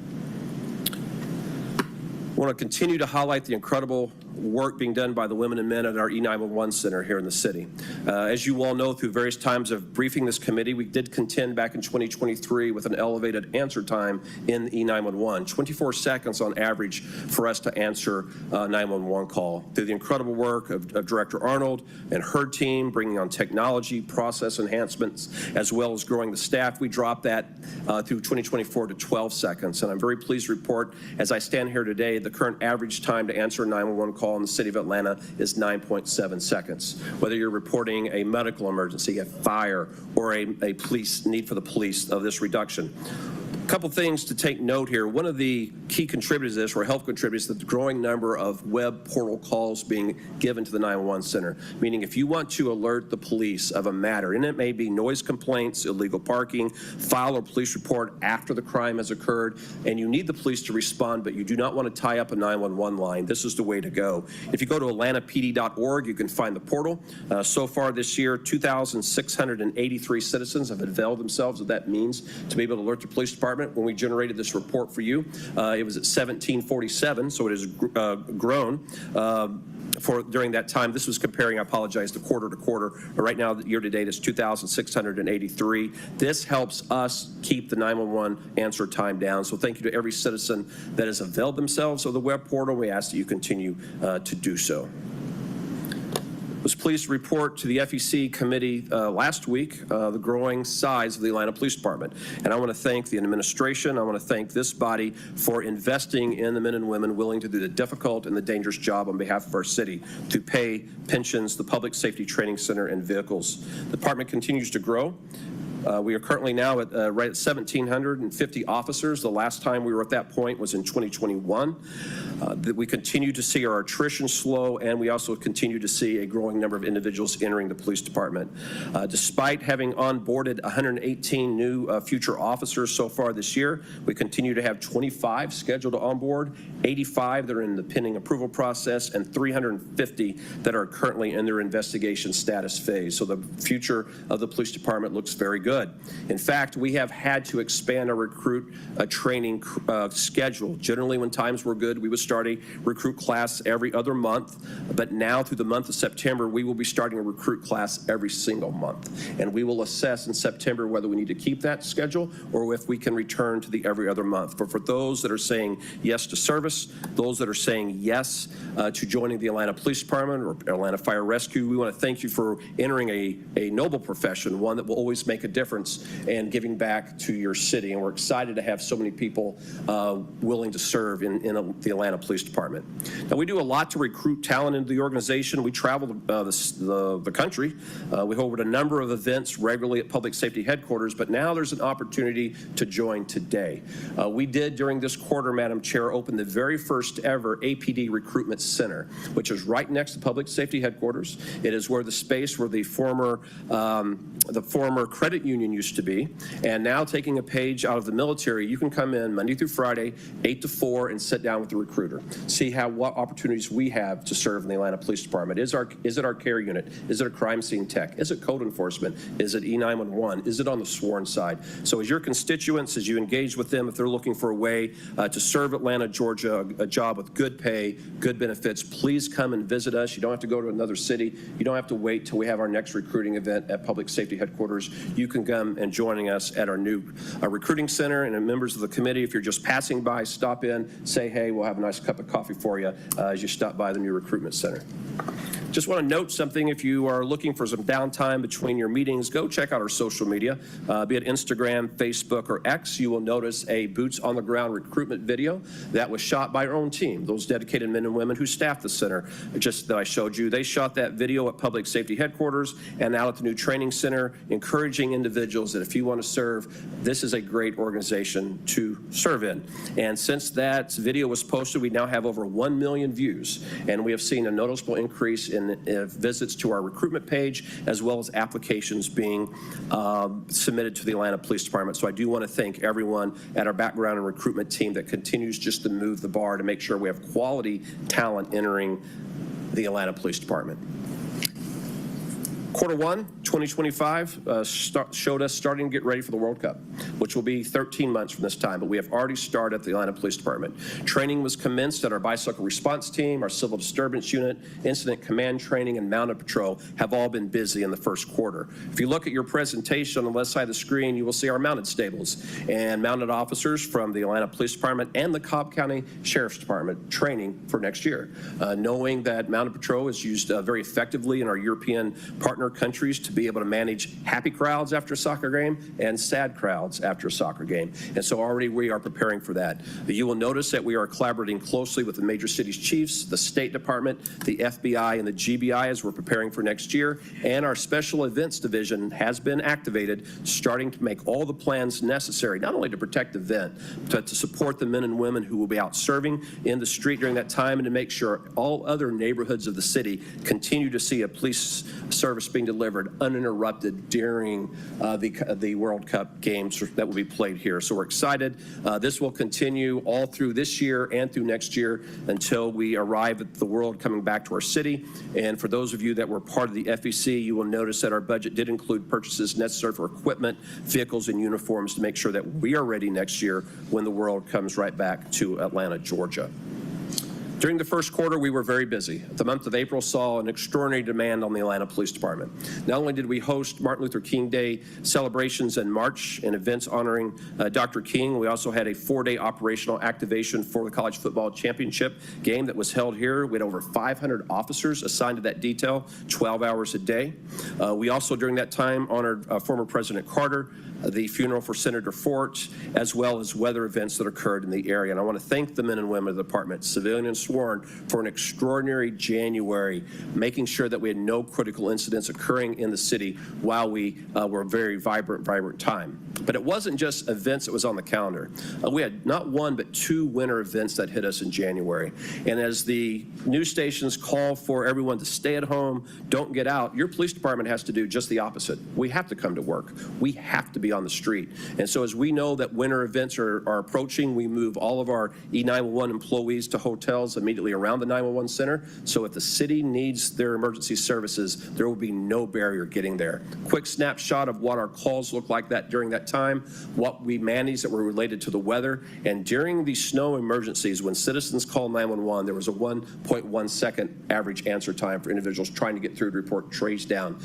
I want to continue to highlight the incredible work being done by the women and men at our E911 center here in the city. As you all know, through various times of briefing this committee, we did contend back in 2023 with an elevated answer time in E911, 24 seconds on average for us to answer a 911 call. Through the incredible work of Director Arnold and her team, bringing on technology, process enhancements, as well as growing the staff, we dropped that through 2024 to 12 seconds. And I'm very pleased to report, as I stand here today, the current average time to answer a 911 call in the city of Atlanta is 9.7 seconds. Whether you're reporting a medical emergency, a fire, or a police need for the police of this reduction. A couple things to take note here. One of the key contributors to this, or help contributors, is the growing number of web portal calls being given to the 911 center. Meaning if you want to alert the police of a matter, and it may be noise complaints, illegal parking, file a police report after the crime has occurred, and you need the police to respond, but you do not want to tie up a 911 line, this is the way to go. If you go to atlantapd.org, you can find the portal. So far this year, 2,683 citizens have availed themselves of that means to be able to alert the police department. When we generated this report for you, it was at 1747, so it has grown during that time. This was comparing, I apologize, to quarter. But right now, year to date is 2,683. This helps us keep the 911 answer time down. So thank you to every citizen that has availed themselves of the web portal. We ask that you continue to do so. I was pleased to report to the FEC committee last week the growing size of the Atlanta Police Department. And I want to thank the administration. I want to thank this body for investing in the men and women willing to do the difficult and the dangerous job on behalf of our city to pay pensions, the Public Safety Training Center, and vehicles. The department continues to grow. We are currently now at right at 1,750 officers. The last time we were at that point was in 2021. We continue to see our attrition slow, and we also continue to see a growing number of individuals entering the police department. Despite having onboarded 118 new future officers so far this year, we continue to have 25 scheduled to onboard, 85 that are in the pending approval process, and 350 that are currently in their investigation status phase. So the future of the police department looks very good. In fact, we have had to expand our recruit training schedule. Generally, when times were good, we would start a recruit class every other month. But now, through the month of September, we will be starting a recruit class every single month. And we will assess in September whether we need to keep that schedule or if we can return to the every other month. But for those that are saying yes to service, those that are saying yes to joining the Atlanta Police Department or Atlanta Fire Rescue, we want to thank you for entering a noble profession, one that will always make a difference and giving back to your city. And we're excited to have so many people willing to serve in the Atlanta Police Department. Now, we do a lot to recruit talent into the organization. We travel the country. We hold a number of events regularly at Public Safety Headquarters, but now there's an opportunity to join today. We did, during this quarter, Madam Chair, open the very first ever APD Recruitment Center, which is right next to Public Safety Headquarters. It is where the space where the former credit union union used to be. And now taking a page out of the military, you can come in Monday through Friday, 8 to 4, and sit down with the recruiter. See what opportunities we have to serve in the Atlanta Police Department. Is it our care unit? Is it a crime scene tech? Is it code enforcement? Is it E911? Is it on the sworn side? So as your constituents, as you engage with them, if they're looking for a way to serve Atlanta, Georgia, a job with good pay, good benefits, please come and visit us. You don't have to go to another city. You don't have to wait till we have our next recruiting event at Public Safety Headquarters. You can come and joining us at our new recruiting center, and members of the committee, if you're just passing by, stop in, say hey, we'll have a nice cup of coffee for you as you stop by the new recruitment center. Just want to note something. If you are looking for some downtime between your meetings, go check out our social media, be it Instagram, Facebook, or X. You will notice a boots on the ground recruitment video that was shot by our own team, those dedicated men and women who staff the center, just that I showed you. They shot that video at Public Safety Headquarters and out at the new training center, encouraging individuals that if you want to serve, this is a great organization to serve in. And since that video was posted, we now have over 1 million views, and we have seen a noticeable increase in visits to our recruitment page, as well as applications being submitted to the Atlanta Police Department. So I do want to thank everyone at our background and recruitment team that continues just to move the bar to make sure we have quality talent entering the Atlanta Police Department. Quarter 1, 2025 showed us starting to get ready for the World Cup, which will be 13 months from this time, but we have already started at the Atlanta Police Department. Training was commenced at our bicycle response team, our civil disturbance unit, incident command training, and mounted patrol have all been busy in the first quarter. If you look at your presentation on the left side of the screen, you will see our mounted stables and mounted officers from the Atlanta Police Department and the Cobb County Sheriff's Department training for next year. Knowing that mounted patrol is used very effectively in our European partner countries to be able to manage happy crowds after a soccer game and sad crowds after a soccer game. And so already we are preparing for that. You will notice that we are collaborating closely with the major cities chiefs, the State Department, the FBI, and the GBI as we're preparing for next year. And our special events division has been activated, starting to make all the plans necessary, not only to protect the event, but to support the men and women who will be out serving in the street during that time, and to make sure all other neighborhoods of the city continue to see a police service being delivered uninterrupted during the World Cup games that will be played here. So we're excited. This will continue all through this year and through next year until we arrive at the World coming back to our city. And for those of you that were part of the FEC, you will notice that our budget did include purchases necessary for equipment, vehicles, and uniforms to make sure that we are ready next year when the World comes right back to Atlanta, Georgia. During the first quarter, we were very busy. The month of April saw an extraordinary demand on the Atlanta Police Department. Not only did we host Martin Luther King Day celebrations in March and events honoring Dr. King, we also had a 4-day operational activation for the college football championship game that was held here. We had over 500 officers assigned to that detail, 12 hours a day. We also, during that time, honored former President Carter, the funeral for Senator Fort, as well as weather events that occurred in the area. And I want to thank the men and women of the department, civilian and sworn, for an extraordinary January, making sure that we had no critical incidents occurring in the city while we were a very vibrant time. But it wasn't just events that was on the calendar. We had not one, but 2 winter events that hit us in January. And as the news stations call for everyone to stay at home, don't get out, your police department has to do just the opposite. We have to come to work. We have to be on the street. And so as we know that winter events are approaching, we move all of our E911 employees to hotels immediately around the 911 center. So if the city needs their emergency services, there will be no barrier getting there. Quick snapshot of what our calls look like during that time, what we managed that were related to the weather. And during the snow emergencies, when citizens call 911, there was a 1.1 second average answer time for individuals trying to get through to report trays down,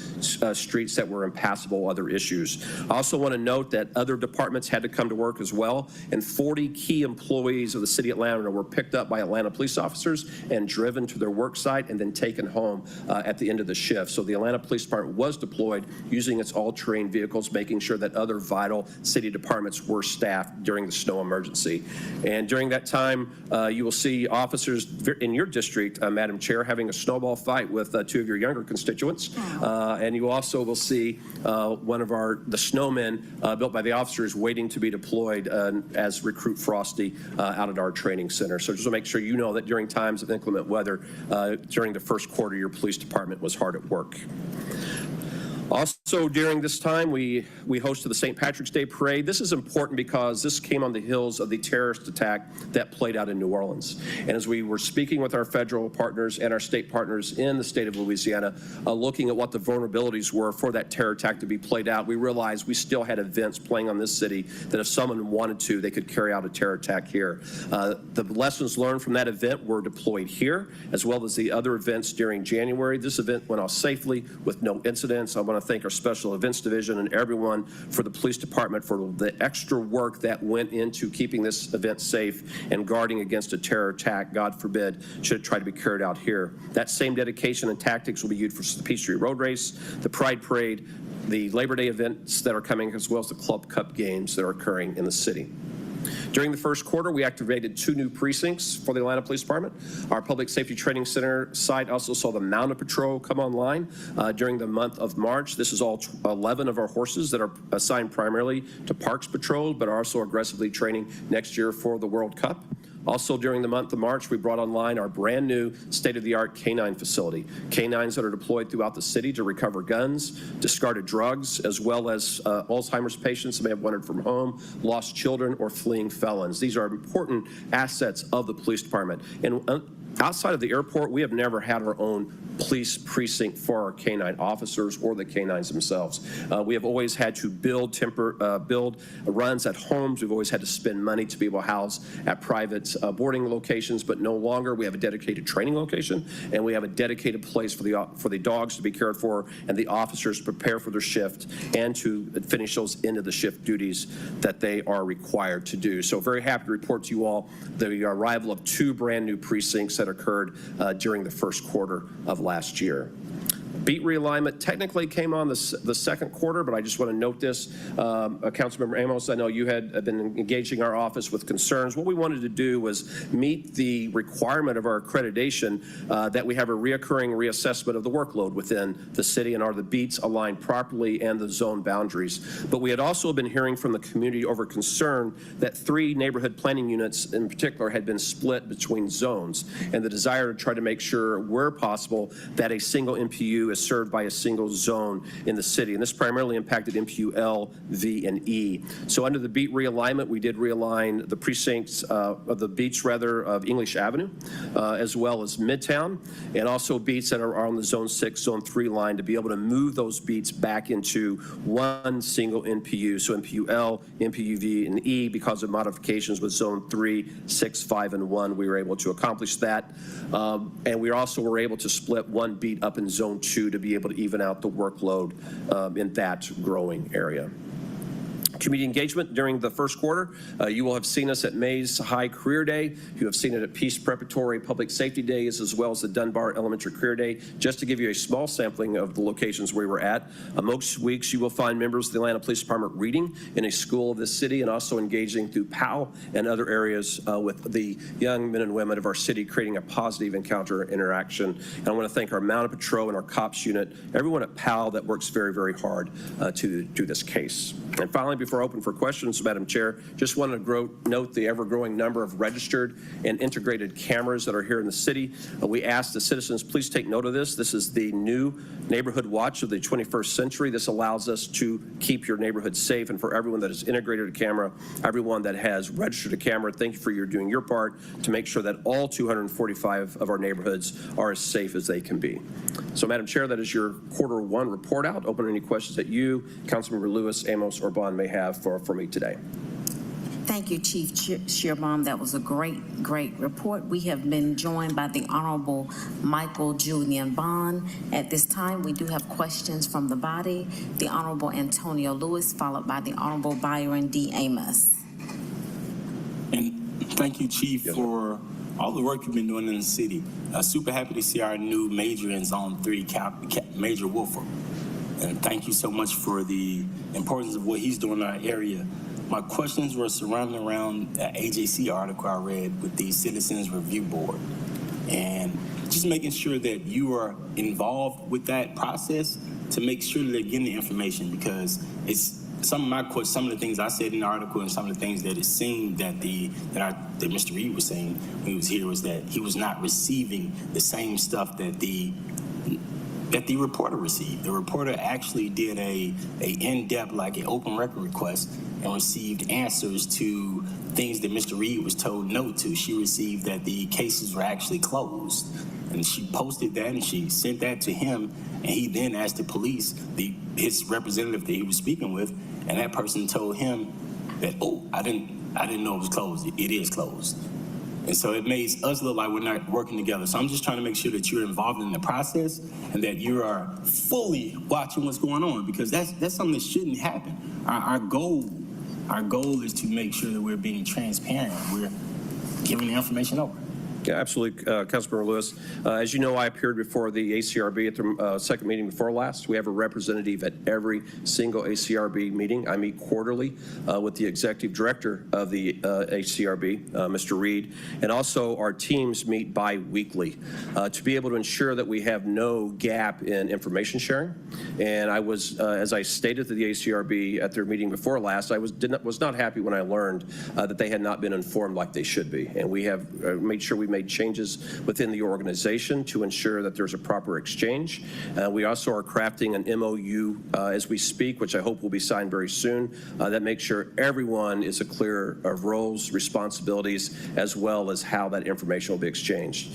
streets that were impassable, other issues. I also want to note that other departments had to come to work as well, and 40 key employees of the city of Atlanta were picked up by Atlanta police officers and driven to their work site and then taken home at the end of the shift. So the Atlanta Police Department was deployed using its all-terrain vehicles, making sure that other vital city departments were staffed during the snow emergency. And during that time, you will see officers in your district, Madam Chair, having a snowball fight with 2 of your younger constituents. And you also will see one of the snowmen built by the officers waiting to be deployed as Recruit Frosty out at our training center. So just to make sure you know that during times of inclement weather, during the first quarter, your police department was hard at work. Also, So during this time, we hosted the St. Patrick's Day Parade. This is important because this came on the heels of the terrorist attack that played out in New Orleans. And as we were speaking with our federal partners and our state partners in the state of Louisiana, looking at what the vulnerabilities were for that terror attack to be played out, we realized we still had events playing on this city that if someone wanted to, they could carry out a terror attack here. The lessons learned from that event were deployed here, as well as the other events during January. This event went off safely with no incidents. I want to thank our Special Events Division and everyone for the police department for the extra work that went into keeping this event safe and guarding against a terror attack, God forbid, should it try to be carried out here. That same dedication and tactics will be used for the Peachtree Road Race, the Pride Parade, the Labor Day events that are coming, as well as the Club Cup games that are occurring in the city. During the first quarter, we activated 2 new precincts for the Atlanta Police Department. Our Public Safety Training Center site also saw the Mounted Patrol come online during the month of March. This is all 11 of our horses that are assigned primarily to Parks Patrol, but are also aggressively training next year for the World Cup. Also, during the month of March, we brought online our brand new state-of-the-art canine facility. Canines that are deployed throughout the city to recover guns, discarded drugs, as well as Alzheimer's patients that may have wandered from home, lost children, or fleeing felons. These are important assets of the police department. And outside of the airport, we have never had our own police precinct for our canine officers or the canines themselves. We have always had to build runs at homes. We've always had to spend money to be able to house at private boarding locations, but no longer. We have a dedicated training location, and we have a dedicated place for the dogs to be cared for and the officers to prepare for their shift and to finish those end of the shift duties that they are required to do. So very happy to report to you all the arrival of 2 brand new precincts that occurred during the first quarter of last year. Beat realignment technically came on the second quarter, but I just want to note this. Councilmember Amos, I know you had been engaging our office with concerns. What we wanted to do was meet the requirement of our accreditation that we have a reoccurring reassessment of the workload within the city and are the beats aligned properly and the zone boundaries. But we had also been hearing from the community over concern that 3 neighborhood planning units in particular had been split between zones, and the desire to try to make sure where possible that a single MPU is served by a single zone in the city. And this primarily impacted MPU L, V, and E. So under the beat realignment, we did realign the precincts of the beats of English Avenue, as well as Midtown, and also beats that are on the Zone 6, Zone 3 line to be able to move those beats back into one single MPU. So MPU L, MPU V, and E, because of modifications with Zone 3, 6, 5, and 1, we were able to accomplish that. And we also were able to split one beat up in Zone 2 to be able to even out the workload in that growing area. Community engagement during the first quarter. You will have seen us at Mays High Career Day. You have seen it at Peace Preparatory Public Safety Days, as well as the Dunbar Elementary Career Day, just to give you a small sampling of the locations we were at. Most weeks you will find members of the Atlanta Police Department reading in a school of this city and also engaging through POW and other areas with the young men and women of our city, creating a positive encounter interaction. And I want to thank our Mounted Patrol and our COPS unit, everyone at POW that works very, very hard to do this case. And finally, before I open for questions, Madam Chair, just wanted to note the ever-growing number of registered and integrated cameras that are here in the city. We ask the citizens, please take note of this. This is the new neighborhood watch of the 21st century. This allows us to keep your neighborhood safe, and for everyone that has integrated a camera, everyone that has registered a camera, thank you for doing your part to make sure that all 245 of our neighborhoods are as safe as they can be. So, Madam Chair, that is your quarter 1 report out. Open any questions that you, Councilmember Lewis, Amos, or Bond may have for me today. Thank you, Chief Shearbaum. That was a great report. We have been joined by the Honorable Michael Julian Bond. At this time, we do have questions from the body. The Honorable Antonio Lewis, followed by the Honorable Byron D. Amos. And thank you, Chief, for all the work you've been doing in the city. Super happy to see our new major in Zone 3, Major Wolfer. And thank you so much for the importance of what he's doing in our area. My questions were surrounding around the AJC article I read with the Citizens Review Board. And just making sure that you are involved with that process to make sure that they're getting the information, because it's some of the things I said in the article and some of the things that it seemed that Mr. Reed was saying when he was here was that he was not receiving the same stuff that the that the reporter received. The reporter actually did a in-depth, like an open record request, and received answers to things that Mr. Reed was told no to. She received that the cases were actually closed, and she posted that and she sent that to him, and he then asked the police, his representative that he was speaking with, and that person told him that, oh, I didn't know it was closed. It is closed. And so it makes us look like we're not working together. So I'm just trying to make sure that you're involved in the process and that you are fully watching what's going on, because that's something that shouldn't happen. Our goal is to make sure that we're being transparent. We're giving the information over. Yeah, absolutely, Councilmember Lewis. As you know, I appeared before the ACRB at the second meeting before last. We have a representative at every single ACRB meeting. I meet quarterly with the executive director of the ACRB, Mr. Reed, and also our teams meet bi-weekly to be able to ensure that we have no gap in information sharing. And I was, as I stated to the ACRB at their meeting before last, I was not happy when I learned that they had not been informed like they should be. And we have made sure we made changes within the organization to ensure that there's a proper exchange. We also are crafting an MOU as we speak, which I hope will be signed very soon, that makes sure everyone is clear of roles, responsibilities, as well as how that information will be exchanged.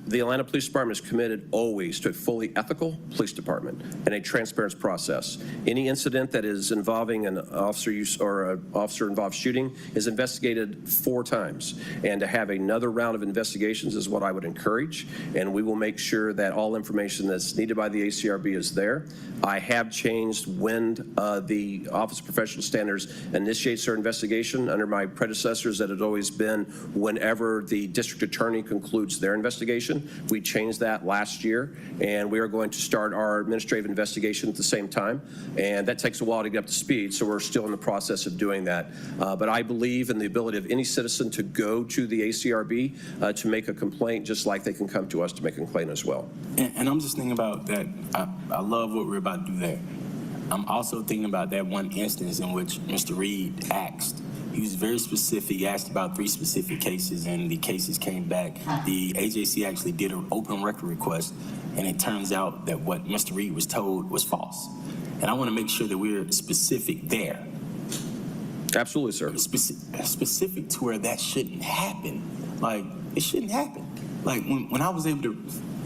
The Atlanta Police Department is committed always to a fully ethical police department and a transparent process. Any incident that is involving an officer use or an officer-involved shooting is investigated 4 times. And to have another round of investigations is what I would encourage. And we will make sure that all information that's needed by the ACRB is there. I have changed when the Office of Professional Standards initiates their investigation. Under my predecessors, that had always been whenever the district attorney concludes their investigation. We changed that last year, and we are going to start our administrative investigation at the same time, and that takes a while to get up to speed, so we're still in the process of doing that. But I believe in the ability of any citizen to go to the ACRB to make a complaint, just like they can come to us to make a complaint as well. And I'm just thinking about that. I love what we're about to do there. I'm also thinking about that one instance in which Mr. Reed asked. He was very specific. He asked about 3 specific cases, and the cases came back. The AJC actually did an open record request, and it turns out that what Mr. Reed was told was false. And I want to make sure that we're specific there. Absolutely, sir. Specific to where that shouldn't happen. Like, it shouldn't happen. Like, when I was able to,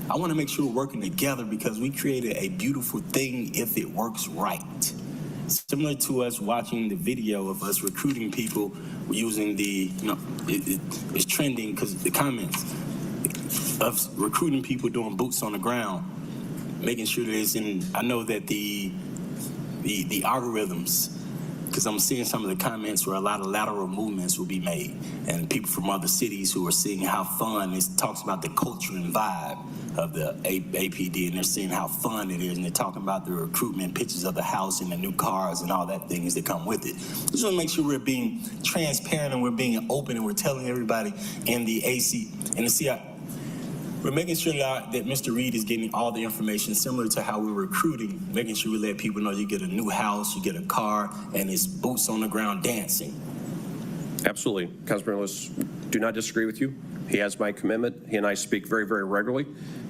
I want to make sure we're working together, because we created a beautiful thing if it works right. Similar to us watching the video of us recruiting people using the, it's trending because the comments of recruiting people doing boots on the ground, making sure that it's in, I know that the algorithms, because I'm seeing some of the comments where a lot of lateral movements will be made, and people from other cities who are seeing how fun, it talks about the culture and vibe of the APD, and they're seeing how fun it is, and they're talking about the recruitment, pictures of the house and the new cars and all that things that come with it. Just want to make sure we're being transparent and we're being open and we're telling everybody in the AC and the CI. We're making sure that Mr. Reed is getting all the information similar to how we're recruiting, making sure we let people know you get a new house, you get a car, and it's boots on the ground dancing. Absolutely. Councilman Lewis, do not disagree with you. He has my commitment. He and I speak very, very regularly.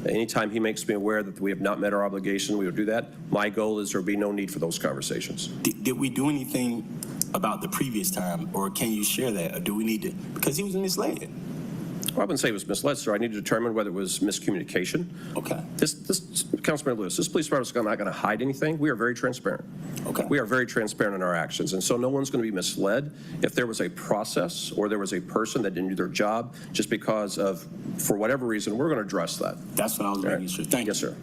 Anytime he makes me aware that we have not met our obligation, we will do that. My goal is there will be no need for those conversations. Did we do anything about the previous time, or can you share that, or do we need to, because he was misled? Well, I wouldn't say it was misled, sir. I need to determine whether it was miscommunication. Okay. This Councilman Lewis, this police department is not going to hide anything. We are very transparent. Okay. We are very transparent in our actions, and so no one's going to be misled if there was a process or there was a person that didn't do their job just because of, for whatever reason, we're going to address that. That's what I was making sure. Thank you. Yes, sir.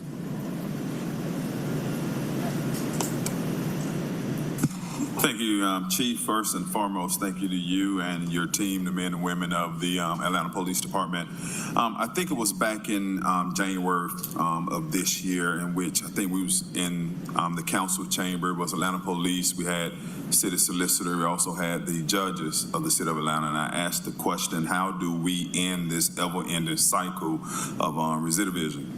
Thank you, Chief. First and foremost, thank you to you and your team, the men and women of the Atlanta Police Department. I think it was back in January of this year, in which I think we was in the council chamber. It was Atlanta Police. We had city solicitor. We also had the judges of the city of Atlanta. And I asked the question, how do we end this ever-ending cycle of recidivism?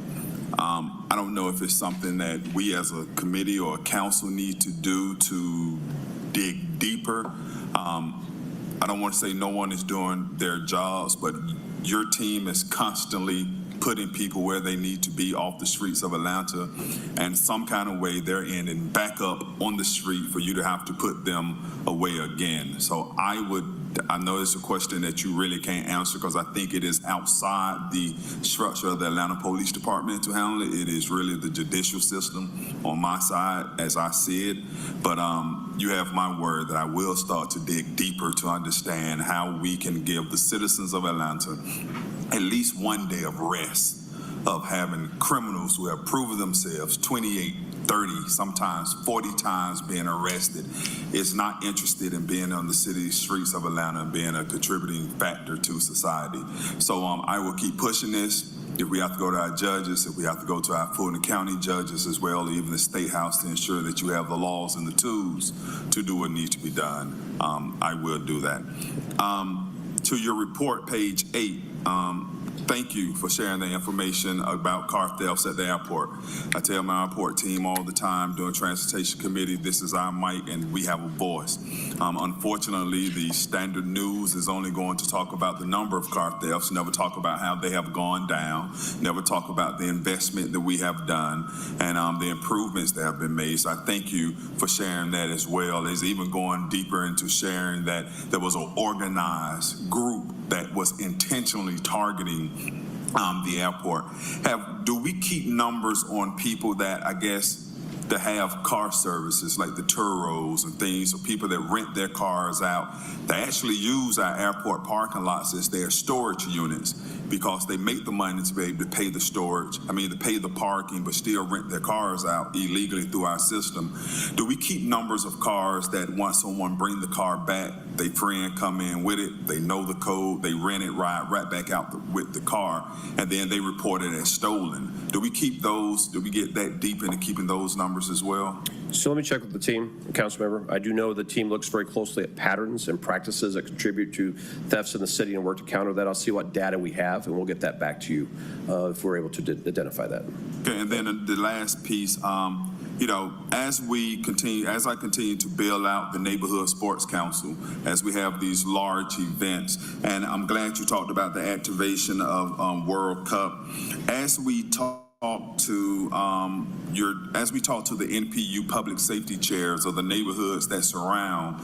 I don't know if it's something that we as a committee or a council need to do to dig deeper. I don't want to say no one is doing their jobs, but your team is constantly putting people where they need to be off the streets of Atlanta, and some kind of way they're ending back up on the street for you to have to put them away again. So I know it's a question that you really can't answer because I think it is outside the structure of the Atlanta Police Department to handle it. It is really the judicial system on my side as I see it. But you have my word that I will start to dig deeper to understand how we can give the citizens of Atlanta at least one day of rest of having criminals who have proven themselves 28, 30, sometimes 40 times being arrested, is not interested in being on the city streets of Atlanta and being a contributing factor to society. So I will keep pushing this. If we have to go to our judges, if we have to go to our Fulton County judges as well, or even the State House to ensure that you have the laws and the tools to do what needs to be done, I will do that. To your report, page 8, thank you for sharing the information about car thefts at the airport. I tell my airport team all the time during Transportation Committee, this is our mic and we have a voice. Unfortunately, the standard news is only going to talk about the number of car thefts, never talk about how they have gone down, never talk about the investment that we have done and the improvements that have been made. So I thank you for sharing that as well as even going deeper into sharing that there was an organized group that was intentionally targeting the airport. Do we keep numbers on people that I guess that have car services like the Turos and things, or people that rent their cars out, they actually use our airport parking lots as their storage units because they make the money to be able to pay the storage, to pay the parking, but still rent their cars out illegally through our system. Do we keep numbers of cars that once someone bring the car back, they friend come in with it, they know the code, they rent it, ride right back out with the car, and then they report it as stolen? Do we keep those? Do we get that deep into keeping those numbers as well? So let me check with the team, Councilmember. I do know the team looks very closely at patterns and practices that contribute to thefts in the city and work to counter that. I'll see what data we have, and we'll get that back to you if we're able to identify that. Okay, and then the last piece, as I continue to build out the Neighborhood Sports Council, as we have these large events, and I'm glad you talked about the activation of World Cup. As we talk to the NPU public safety chairs of the neighborhoods that surround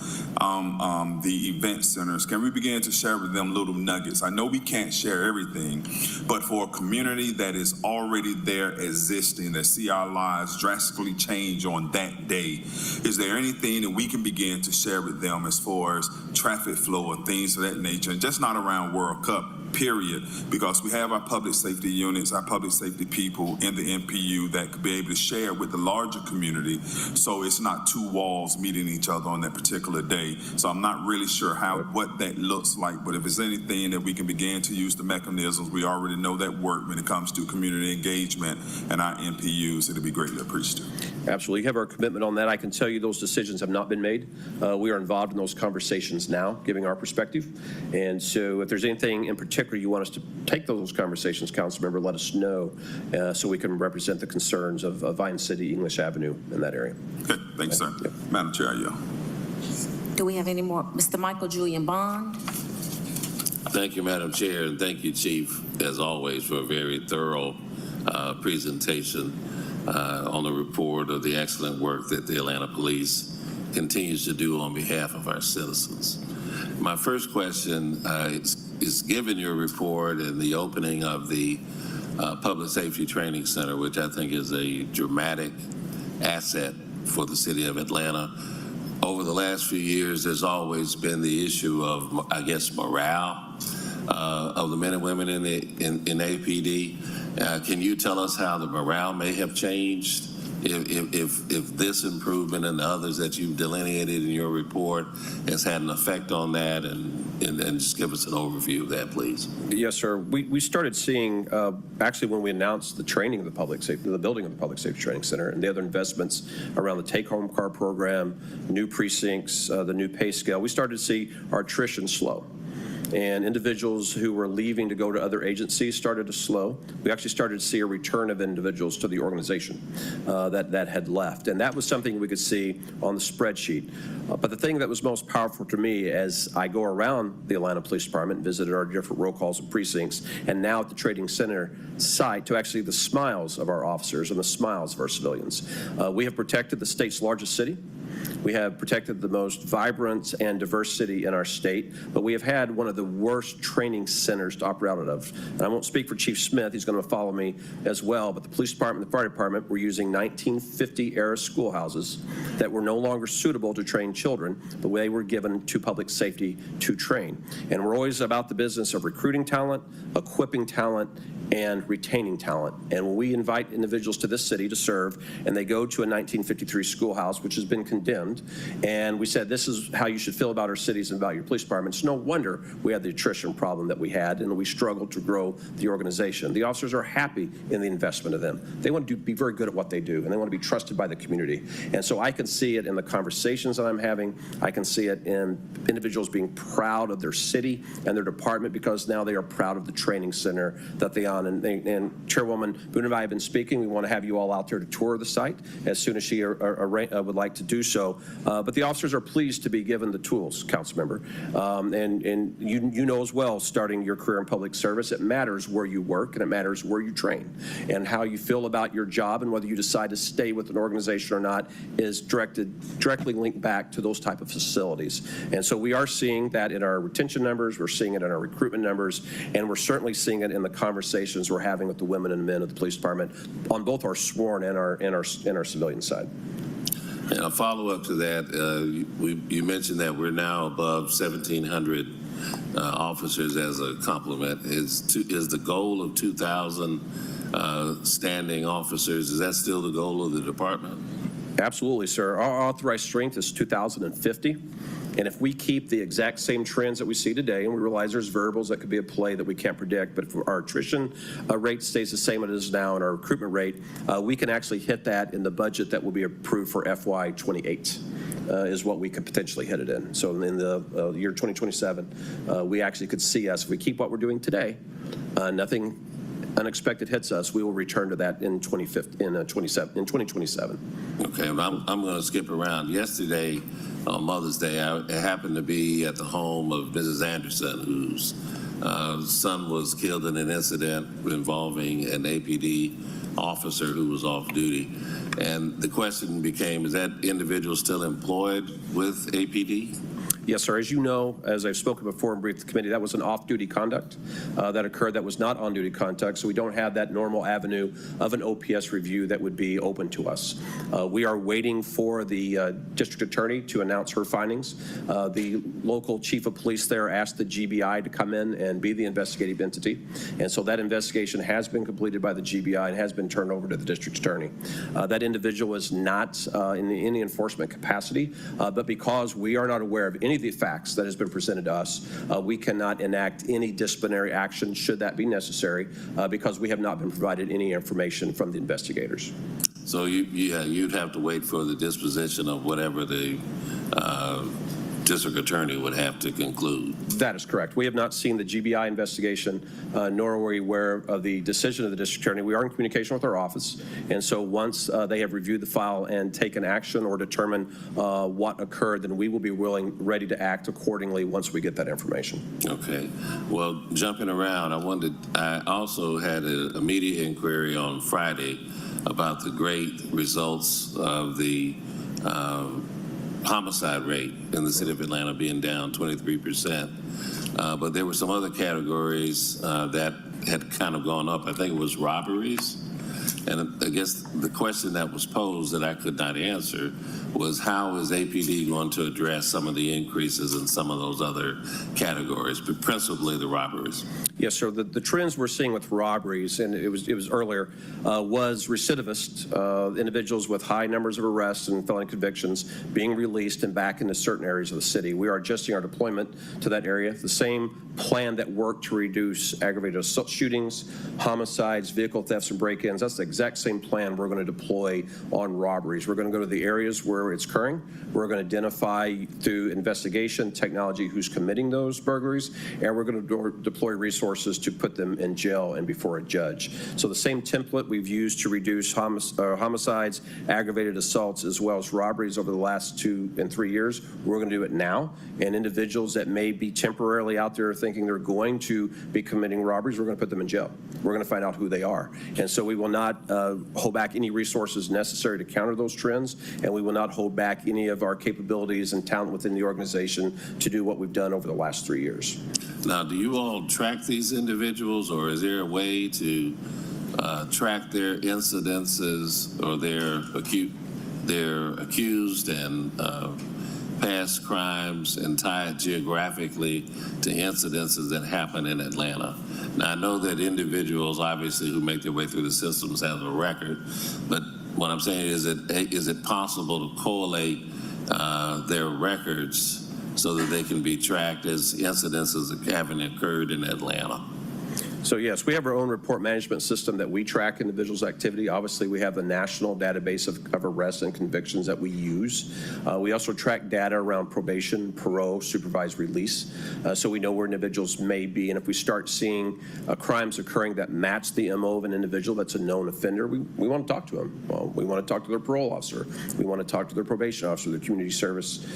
the event centers, can we begin to share with them little nuggets? I know we can't share everything, but for a community that is already there existing, that see our lives drastically change on that day, is there anything that we can begin to share with them as far as traffic flow and things of that nature, and just not around World Cup, period, because we have our public safety units, our public safety people in the NPU that could be able to share with the larger community, so it's not two walls meeting each other on that particular day. So I'm not really sure what that looks like, but if there's anything that we can begin to use the mechanisms, we already know that work when it comes to community engagement and our NPUs, it'd be greatly appreciated. Absolutely. You have our commitment on that. I can tell you those decisions have not been made. We are involved in those conversations now, giving our perspective. And so if there's anything in particular you want us to take those conversations, Councilmember, let us know so we can represent the concerns of Vine City, English Avenue in that area. Okay, thanks, sir. Yep. Madam Chair, yeah. Do we have any more? Mr. Michael Julian Bond? Thank you, Madam Chair, and thank you, Chief, as always, for a very thorough presentation on the report of the excellent work that the Atlanta Police continues to do on behalf of our citizens. My first question is given your report and the opening of the Public Safety Training Center, which I think is a dramatic asset for the city of Atlanta. Over the last few years, there's always been the issue of, I guess, morale of the men and women in APD. Can you tell us how the morale may have changed if this improvement and the others that you've delineated in your report has had an effect on that, and just give us an overview of that, please. Yes, sir. We started seeing, actually when we announced the training of the public safety, the building of the Public Safety Training Center and the other investments around the take-home car program, new precincts, the new pay scale, we started to see our attrition slow. and individuals who were leaving to go to other agencies started to slow. We actually started to see a return of individuals to the organization that had left, and that was something we could see on the spreadsheet. But the thing that was most powerful to me as I go around the Atlanta Police Department, visited our different roll calls and precincts, and now at the Trading Center site, to actually the smiles of our officers and the smiles of our civilians. We have protected the state's largest city. We have protected the most vibrant and diverse city in our state, but we have had one of the worst training centers to operate out of. And I won't speak for Chief Smith, he's going to follow me as well, but the police department and the fire department were using 1950-era schoolhouses that were no longer suitable to train children, but they were given to public safety to train. And we're always about the business of recruiting talent, equipping talent, and retaining talent. And when we invite individuals to this city to serve, and they go to a 1953 schoolhouse, which has been condemned, and we said, this is how you should feel about our cities and about your police departments, no wonder we had the attrition problem that we had, and we struggled to grow the organization. The officers are happy in the investment of them. They want to be very good at what they do, and they want to be trusted by the community. And so I can see it in the conversations that I'm having. I can see it in individuals being proud of their city and their department, because now they are proud of the training center that they own. And Chairwoman Boone and I have been speaking. We want to have you all out there to tour the site as soon as she would like to do so. But the officers are pleased to be given the tools, Councilmember. And you know as well, starting your career in public service, it matters where you work and it matters where you train. And how you feel about your job and whether you decide to stay with an organization or not is directly linked back to those type of facilities. And so we are seeing that in our retention numbers, we're seeing it in our recruitment numbers, and we're certainly seeing it in the conversations we're having with the women and men of the police department on both our sworn and our civilian side. And a follow-up to that, you mentioned that we're now above 1,700 officers as a complement. Is the goal of 2,000 standing officers, is that still the goal of the department? Absolutely, sir. Our authorized strength is 2,050. And if we keep the exact same trends that we see today, and we realize there's variables that could be at play that we can't predict, but if our attrition rate stays the same as it is now and our recruitment rate, we can actually hit that in the budget that will be approved for FY28 is what we could potentially hit it in. So in the year 2027, we actually could see us, if we keep what we're doing today, nothing unexpected hits us, we will return to that in 2027. Okay, well, I'm going to skip around. Yesterday, on Mother's Day, I happened to be at the home of Mrs. Anderson, whose son was killed in an incident involving an APD officer who was off duty. And the question became, is that individual still employed with APD? Yes, sir. As you know, as I've spoken before and briefed the committee, that was an off-duty conduct that occurred that was not on-duty conduct, so we don't have that normal avenue of an OPS review that would be open to us. We are waiting for the district attorney to announce her findings. The local chief of police there asked the GBI to come in and be the investigative entity, and so that investigation has been completed by the GBI and has been turned over to the district attorney. That individual is not in any enforcement capacity, but because we are not aware of any of the facts that has been presented to us, we cannot enact any disciplinary action should that be necessary because we have not been provided any information from the investigators. So you'd have to wait for the disposition of whatever the district attorney would have to conclude. That is correct. We have not seen the GBI investigation, nor are we aware of the decision of the district attorney. We are in communication with our office, and so once they have reviewed the file and taken action or determined what occurred, then we will be ready to act accordingly once we get that information. Okay. Well, jumping around, I also had a media inquiry on Friday about the great results of the homicide rate in the city of Atlanta being down 23%. But there were some other categories that had kind of gone up. I think it was robberies. And I guess the question that was posed that I could not answer was, how is APD going to address some of the increases in some of those other categories, but principally the robberies? Yes, sir. The trends we're seeing with robberies, and it was earlier, was recidivist individuals with high numbers of arrests and felony convictions being released and back into certain areas of the city. We are adjusting our deployment to that area. The same plan that worked to reduce aggravated assault shootings, homicides, vehicle thefts, and break-ins, that's the exact exact same plan we're going to deploy on robberies. We're going to go to the areas where it's occurring. We're going to identify through investigation technology who's committing those burglaries, and we're going to deploy resources to put them in jail and before a judge. So the same template we've used to reduce homicides, aggravated assaults, as well as robberies over the last 2 and 3 years, we're going to do it now. And individuals that may be temporarily out there thinking they're going to be committing robberies, we're going to put them in jail. We're going to find out who they are. And so we will not hold back any resources necessary to counter those trends, and we will not hold back any of our capabilities and talent within the organization to do what we've done over the last 3 years. Now, do you all track these individuals, or is there a way to track their incidences or their accused and past crimes and tie it geographically to incidences that happen in Atlanta? Now, I know that individuals, obviously, who make their way through the systems have a record, but what I'm saying is it possible to correlate their records so that they can be tracked as incidences that haven't occurred in Atlanta? So yes, we have our own report management system that we track individuals' activity. Obviously, we have the national database of arrests and convictions that we use. We also track data around probation, parole, supervised release, so we know where individuals may be. And if we start seeing crimes occurring that match the MO of an individual that's a known offender, we want to talk to them. We want to talk to their parole officer. We want to talk to their probation officer, their community service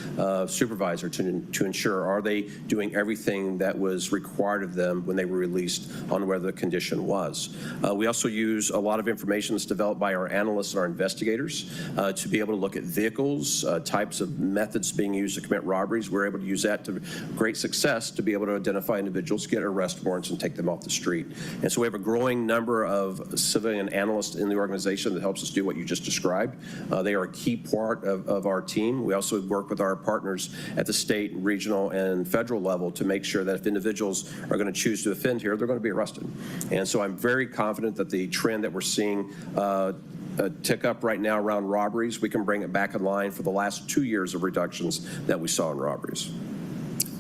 supervisor to ensure, are they doing everything that was required of them when they were released on where the condition was. We also use a lot of information that's developed by our analysts and our investigators to be able to look at vehicles, types of methods being used to commit robberies. We're able to use that to great success to be able to identify individuals, get arrest warrants, and take them off the street. And so we have a growing number of civilian analysts in the organization that helps us do what you just described. They are a key part of our team. We also work with our partners at the state, regional, and federal level to make sure that if individuals are going to choose to offend here, they're going to be arrested. And so I'm very confident that the trend that we're seeing tick up right now around robberies, we can bring it back in line for the last 2 years of reductions that we saw in robberies.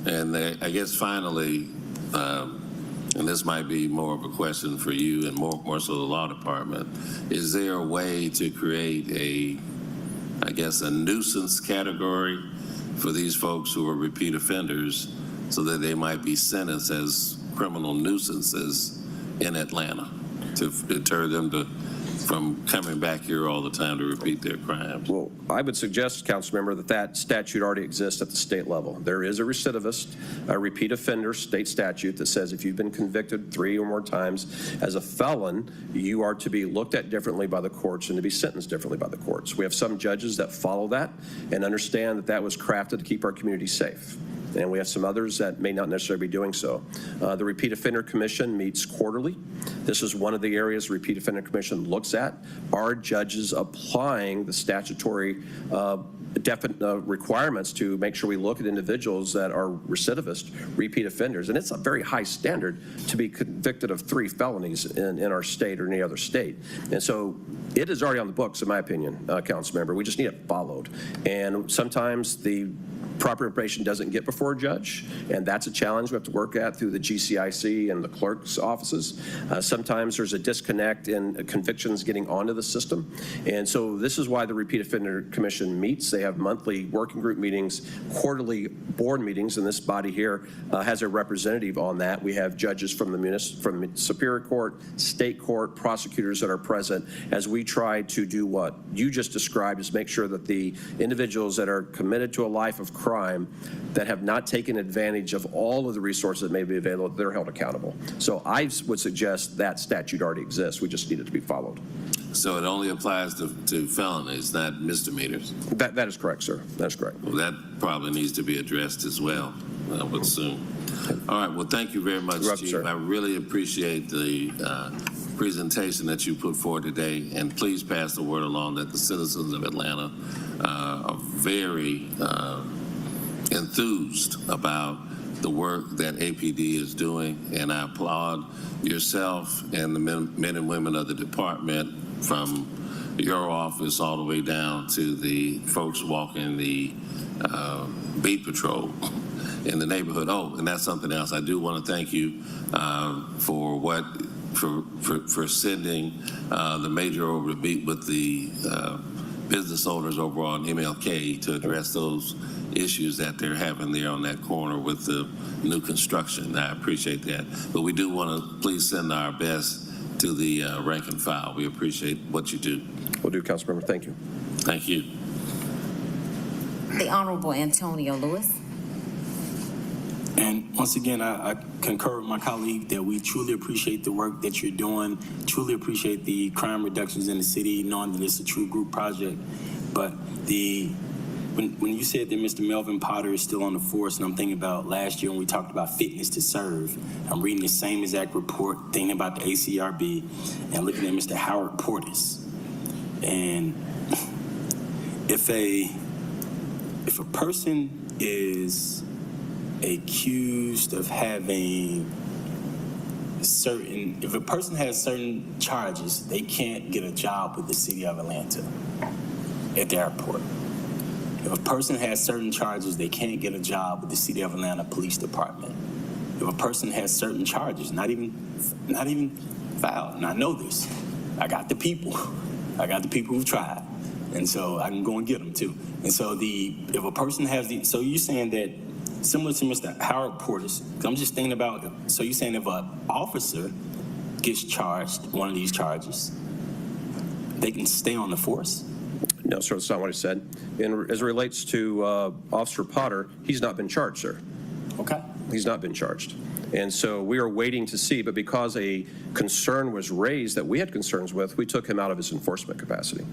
And I guess finally, and this might be more of a question for you and more so the law department, is there a way to create a nuisance category for these folks who are repeat offenders so that they might be sentenced as criminal nuisances in Atlanta to deter them from coming back here all the time to repeat their crimes? Well, I would suggest, council member, that statute already exists at the state level. There is a recidivist, a repeat offender state statute that says if you've been convicted 3 or more times as a felon, you are to be looked at differently by the courts and to be sentenced differently by the courts. We have some judges that follow that and understand that that was crafted to keep our community safe. And we have some others that may not necessarily be doing so. The Repeat Offender Commission meets quarterly. This is one of the areas the Repeat Offender Commission looks at. Are judges applying the statutory requirements to make sure we look at individuals that are recidivist, repeat offenders? And it's a very high standard to be convicted of 3 felonies in our state or any other state. And so it is already on the books, in my opinion, council member. We just need it followed. And sometimes the proper information doesn't get before a judge, and that's a challenge we have to work at through the GCIC and the clerk's offices. Sometimes there's a disconnect in convictions getting onto the system, and so this is why the Repeat Offender Commission meets. They have monthly working group meetings, quarterly board meetings, and this body here has a representative on that. We have judges from the Superior Court, State Court, prosecutors that are present as we try to do what you just described, is make sure that the individuals that are committed to a life of crime that have not taken advantage of all of the resources that may be available, they're held accountable. So I would suggest that statute already exists. We just need it to be followed. So it only applies to felonies, not misdemeanors? That is correct, sir. That is correct. Well, that probably needs to be addressed as well, I would assume. All right, well, thank you very much, Chief. Sir. I really appreciate the presentation that you put forward today, and please pass the word along that the citizens of Atlanta are very enthused about the work that APD is doing, and I applaud yourself and the men and women of the department, from your office all the way down to the folks walking the beat patrol in the neighborhood. Oh, and that's something else. I do want to thank you for what for sending the major over to meet with the business owners over on MLK to address those issues that they're having there on that corner with the new construction. I appreciate that. But we do want to please send our best to the rank and file. We appreciate what you do. Will do, Councilmember. Thank you. Thank you. The Honorable Antonio Lewis. And once again, I concur with my colleague that we truly appreciate the work that you're doing, truly appreciate the crime reductions in the city, knowing that it's a true group project. But when you said that Mr. Melvin Potter is still on the force, and I'm thinking about last year when we talked about fitness to serve, I'm reading the same exact report, thinking about the ACRB, and looking at Mr. Howard Portis. And if a person is accused of having if a person has certain charges, they can't get a job with the city of Atlanta at the airport. If a person has certain charges, they can't get a job with the city of Atlanta Police Department. If a person has certain charges, not even filed, and I know this, I got the people who've tried, and so I can go and get them too. And so if a person has so you're saying that similar to Mr. Howard Portis, I'm just thinking about, so you're saying if an officer gets charged one of these charges, they can stay on the force? No, sir, that's not what I said. And as it relates to Officer Potter, he's not been charged, sir. Okay. He's not been charged. And so we are waiting to see, but because a concern was raised that we had concerns with, we took him out of his enforcement capacity.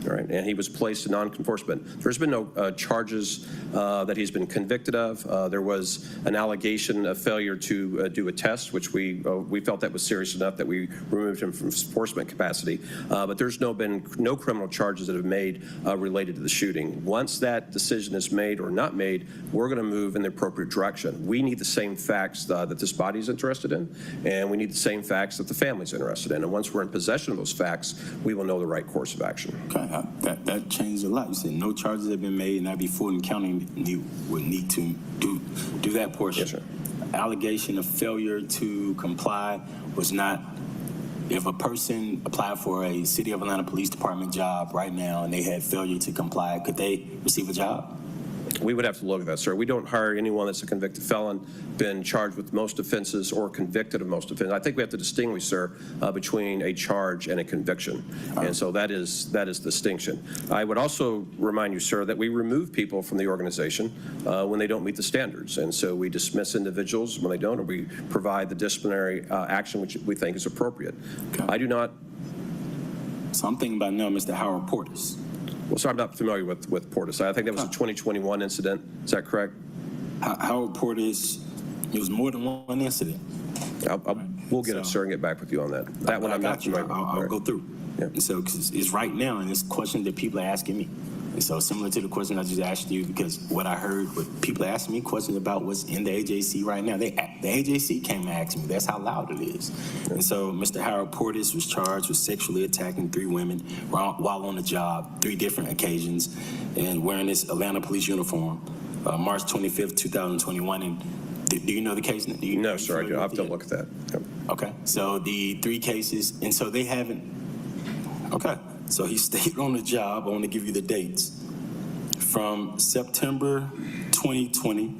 All right, and he was placed in non-enforcement. There's been no charges that he's been convicted of. There was an allegation of failure to do a test, which we felt that was serious enough that we removed him from enforcement capacity. But there's been no criminal charges that have been made related to the shooting. Once that decision is made or not made, we're going to move in the appropriate direction. We need the same facts that this body is interested in, and we need the same facts that the family's interested in. And once we're in possession of those facts, we will know the right course of action. Okay. That changed a lot. You said no charges have been made, and that'd be Fulton County would need to do that portion. Yes, sir. Allegation of failure to comply was not. If a person applied for a City of Atlanta Police Department job right now and they had failure to comply, could they receive a job? We would have to look at that, sir. We don't hire anyone that's a convicted felon, been charged with most offenses or convicted of most offenses. I think we have to distinguish, sir, between a charge and a conviction. And so that is distinction. I would also remind you, sir, that we remove people from the organization when they don't meet the standards. And so we dismiss individuals when they don't, or we provide the disciplinary action which we think is appropriate. Okay. I do not. So I'm thinking about now Mr. Howard Portis. Well, sir, I'm not familiar with Portis. I think that was a 2021 incident. Is that correct? Howard Portis, it was more than one incident. We'll get it, sir, and get back with you on that. That one I'm not familiar with. I'll go through. Yeah. And so, because it's right now, and it's questions that people are asking me. And so, similar to the question I just asked you, because what I heard, what people are asking me questions about what's in the AJC right now. The AJC came and asked me. That's how loud it is. And so, Mr. Howard Portis was charged with sexually attacking 3 women while on the job, 3 different occasions, and wearing this Atlanta police uniform, March 25th, 2021. And do you know the case? No, sir, I do. I'll have to look at that. Yep. Okay. So the 3 cases, and so they haven't. Okay. So he stayed on the job. I want to give you the dates. From September 2020,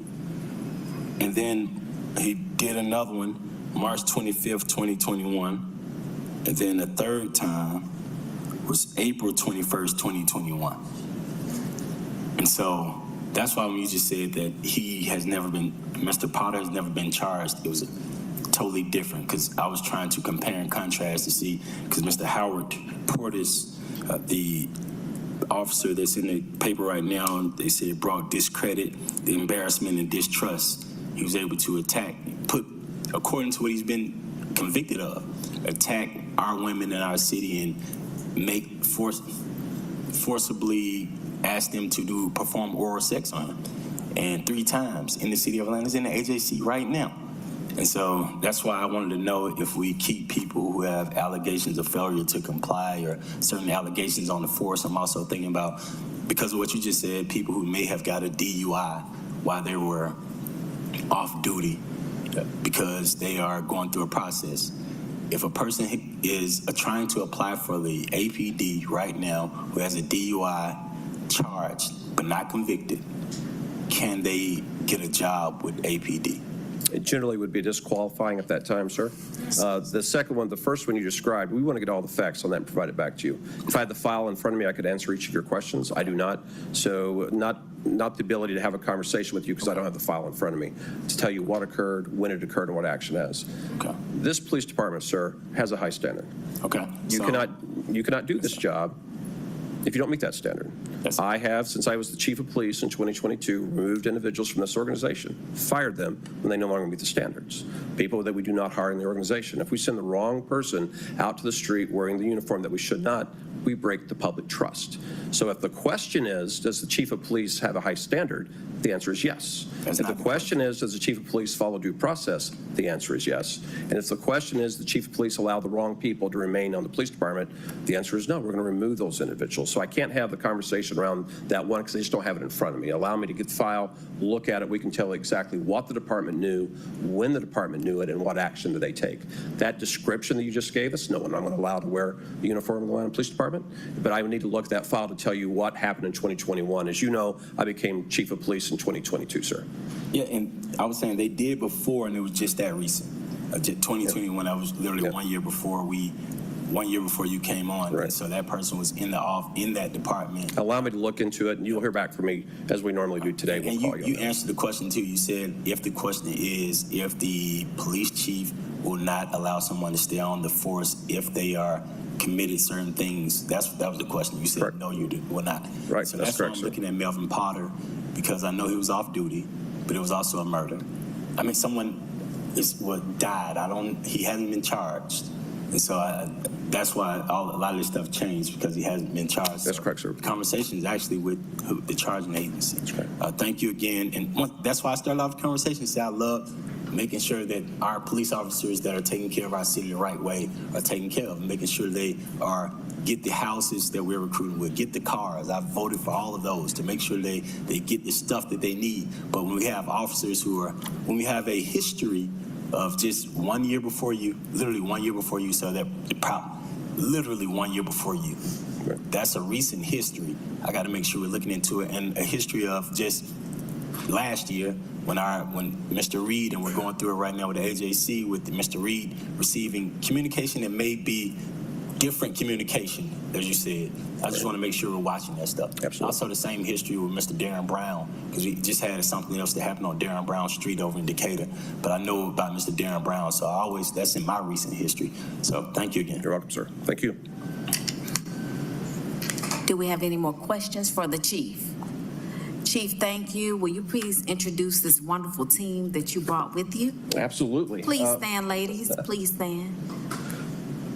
and then he did another one, March 25th, 2021, and then the third time was April 21st, 2021. And so that's why when you just said that Mr. Potter has never been charged, it was totally different, because I was trying to compare and contrast to see, because Mr. Howard Portis, the officer that's in the paper right now, they said brought discredit, the embarrassment, and distrust. He was able to according to what he's been convicted of, attack our women in our city and forcibly ask them to perform oral sex on him. And 3 times in the city of Atlanta. It's in the AJC right now. And so that's why I wanted to know if we keep people who have allegations of failure to comply or certain allegations on the force. I'm also thinking about, because of what you just said, people who may have got a DUI while they were off duty because they are going through a process. if a person is trying to apply for the APD right now who has a DUI charge but not convicted, can they get a job with APD? It generally would be disqualifying at that time, sir. The second one, the first one you described, we want to get all the facts on that and provide it back to you. If I had the file in front of me, I could answer each of your questions. I do not. So not the ability to have a conversation with you because I don't have the file in front of me to tell you what occurred, when it occurred, and what action is. Okay. This police department, sir, has a high standard. Okay. You cannot do this job if you don't meet that standard. I have, since I was the chief of police in 2022, removed individuals from this organization, fired them when they no longer meet the standards. People that we do not hire in the organization. If we send the wrong person out to the street wearing the uniform that we should not, we break the public trust. So if the question is, does the chief of police have a high standard? The answer is yes. If the question is, does the chief of police follow due process? The answer is yes. And if the question is, the chief of police allow the wrong people to remain on the police department? The answer is no. We're going to remove those individuals. So I can't have the conversation around that one because I just don't have it in front of me. Allow me to get the file, look at it. We can tell exactly what the department knew, when the department knew it, and what action did they take. That description that you just gave us, no one I'm going to allow to wear the uniform of the Atlanta Police Department. But I would need to look at that file to tell you what happened in 2021. As you know, I became chief of police in 2022, sir. Yeah, and I was saying they did before, and it was just that recent. 2021, I was literally 1 year before you came on. Right. And so that person was in that department. Allow me to look into it, and you'll hear back from me as we normally do today. We'll call you. You answered the question too. You said if the question is if the police chief will not allow someone to stay on the force if they are committed certain things. That was the question. You said Correct. no, you will not. Right. So That's that's correct, why I'm sir. looking at Melvin Potter because I know he was off duty, but it was also a murder. I mean, someone died. He hasn't been charged, and so that's why a lot of this stuff changed because he hasn't been charged. That's correct, sir. The conversation is actually with the charging agency. That's correct. Thank you again, and that's why I started off the conversation. Say I love making sure that our police officers that are taking care of our city the right way are taken care of, making sure they get the houses that we're recruiting with, get the cars. I voted for all of those to make sure they get the stuff that they need. But when we have officers when we have a history of just 1 year before you, literally 1 year before you, so that literally 1 year before you. That's a recent history. I got to make sure we're looking into it, and a history of just last year when Mr. Reed, and we're going through it right now with the AJC, with Mr. Reed receiving communication that may be different communication, as you said. I just want to make sure we're watching that stuff. Absolutely. Also, the same history with Mr. Darren Brown, because we just had something else that happened on Darren Brown Street over in Decatur. But I know about Mr. Darren Brown, so that's in my recent history. So thank you again. You're welcome, sir. Thank you. Do we have any more questions for the chief? Chief, thank you. Will you please introduce this wonderful team that you brought with you? Absolutely. Please stand, ladies. Please stand.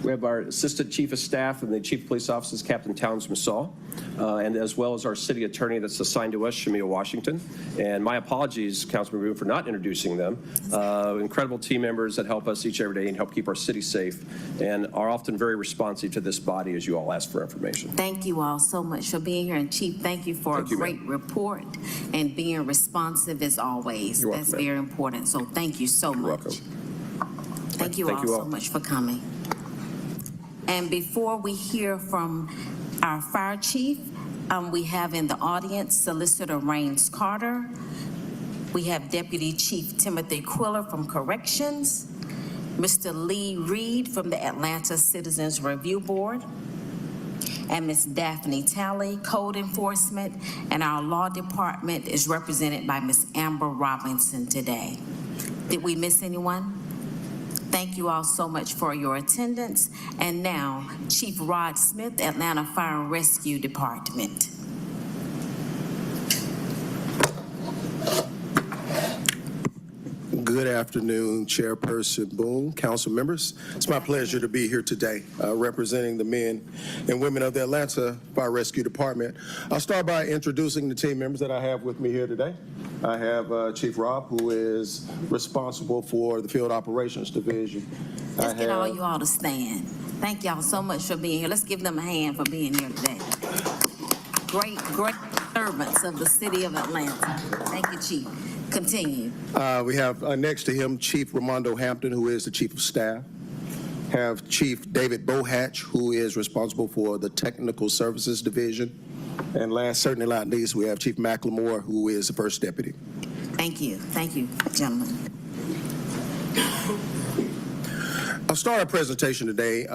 We have our Assistant Chief of Staff and the Chief of Police Officers, Captain Towns Massall, and as well as our City Attorney that's assigned to us, Shamia Washington. And my apologies, Councilman Boone, for not introducing them. Incredible team members that help us each and every day and help keep our city safe and are often very responsive to this body as you all ask for information. Thank you all so much for being here. And Chief, thank you for a great report and being responsive as always. You're welcome, That's very important. So thank you so much. welcome. Thank you all so much for coming. And before we hear from our fire chief, we have in the audience Solicitor Raines Carter. We have Deputy Chief Timothy Quiller from Corrections, Mr. Lee Reed from the Atlanta Citizens Review Board, and Ms. Daphne Talley, Code Enforcement, and our Law Department is represented by Ms. Amber Robinson today. Did we miss anyone? Thank you all so much for your attendance. And now, Chief Rod Smith, Atlanta Fire and Rescue Department. Good afternoon, Chairperson Boone, council members. It's my pleasure to be here today representing the men and women of the Atlanta Fire Rescue Department. I'll start by introducing the team members that I have with me here today. I have Chief Rob, who is responsible for the Field Operations Division. Let's get all you all to stand. Thank y'all so much for being here. Let's give them a hand for being here today. Great servants of the city of Atlanta. Thank you, Chief. Continue. We have next to him Chief Ramondo Hampton, who is the Chief of Staff. have Chief David Bohatch, who is responsible for the Technical Services Division. And last, certainly not least, we have Chief McLemore, who is the First Deputy. Thank you, gentlemen. I'll start our presentation today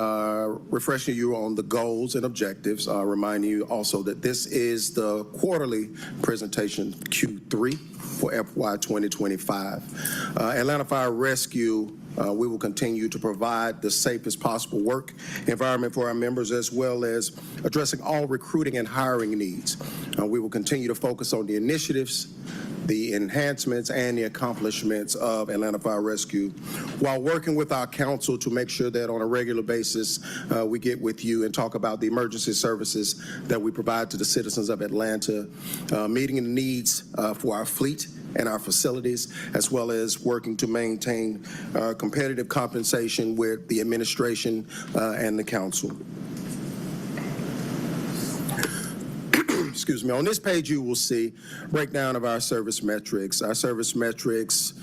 refreshing you on the goals and objectives, reminding you also that this is the quarterly presentation, Q3, for FY 2025. Atlanta Fire Rescue, we will continue to provide the safest possible work environment for our members, as well as addressing all recruiting and hiring needs. We will continue to focus on the initiatives, the enhancements, and the accomplishments of Atlanta Fire Rescue, while working with our council to make sure that on a regular basis we get with you and talk about the emergency services that we provide to the citizens of Atlanta, meeting the needs for our fleet and our facilities, as well as working to maintain competitive compensation with the administration and the council. Excuse me. On this page, you will see breakdown of our service metrics. Our service metrics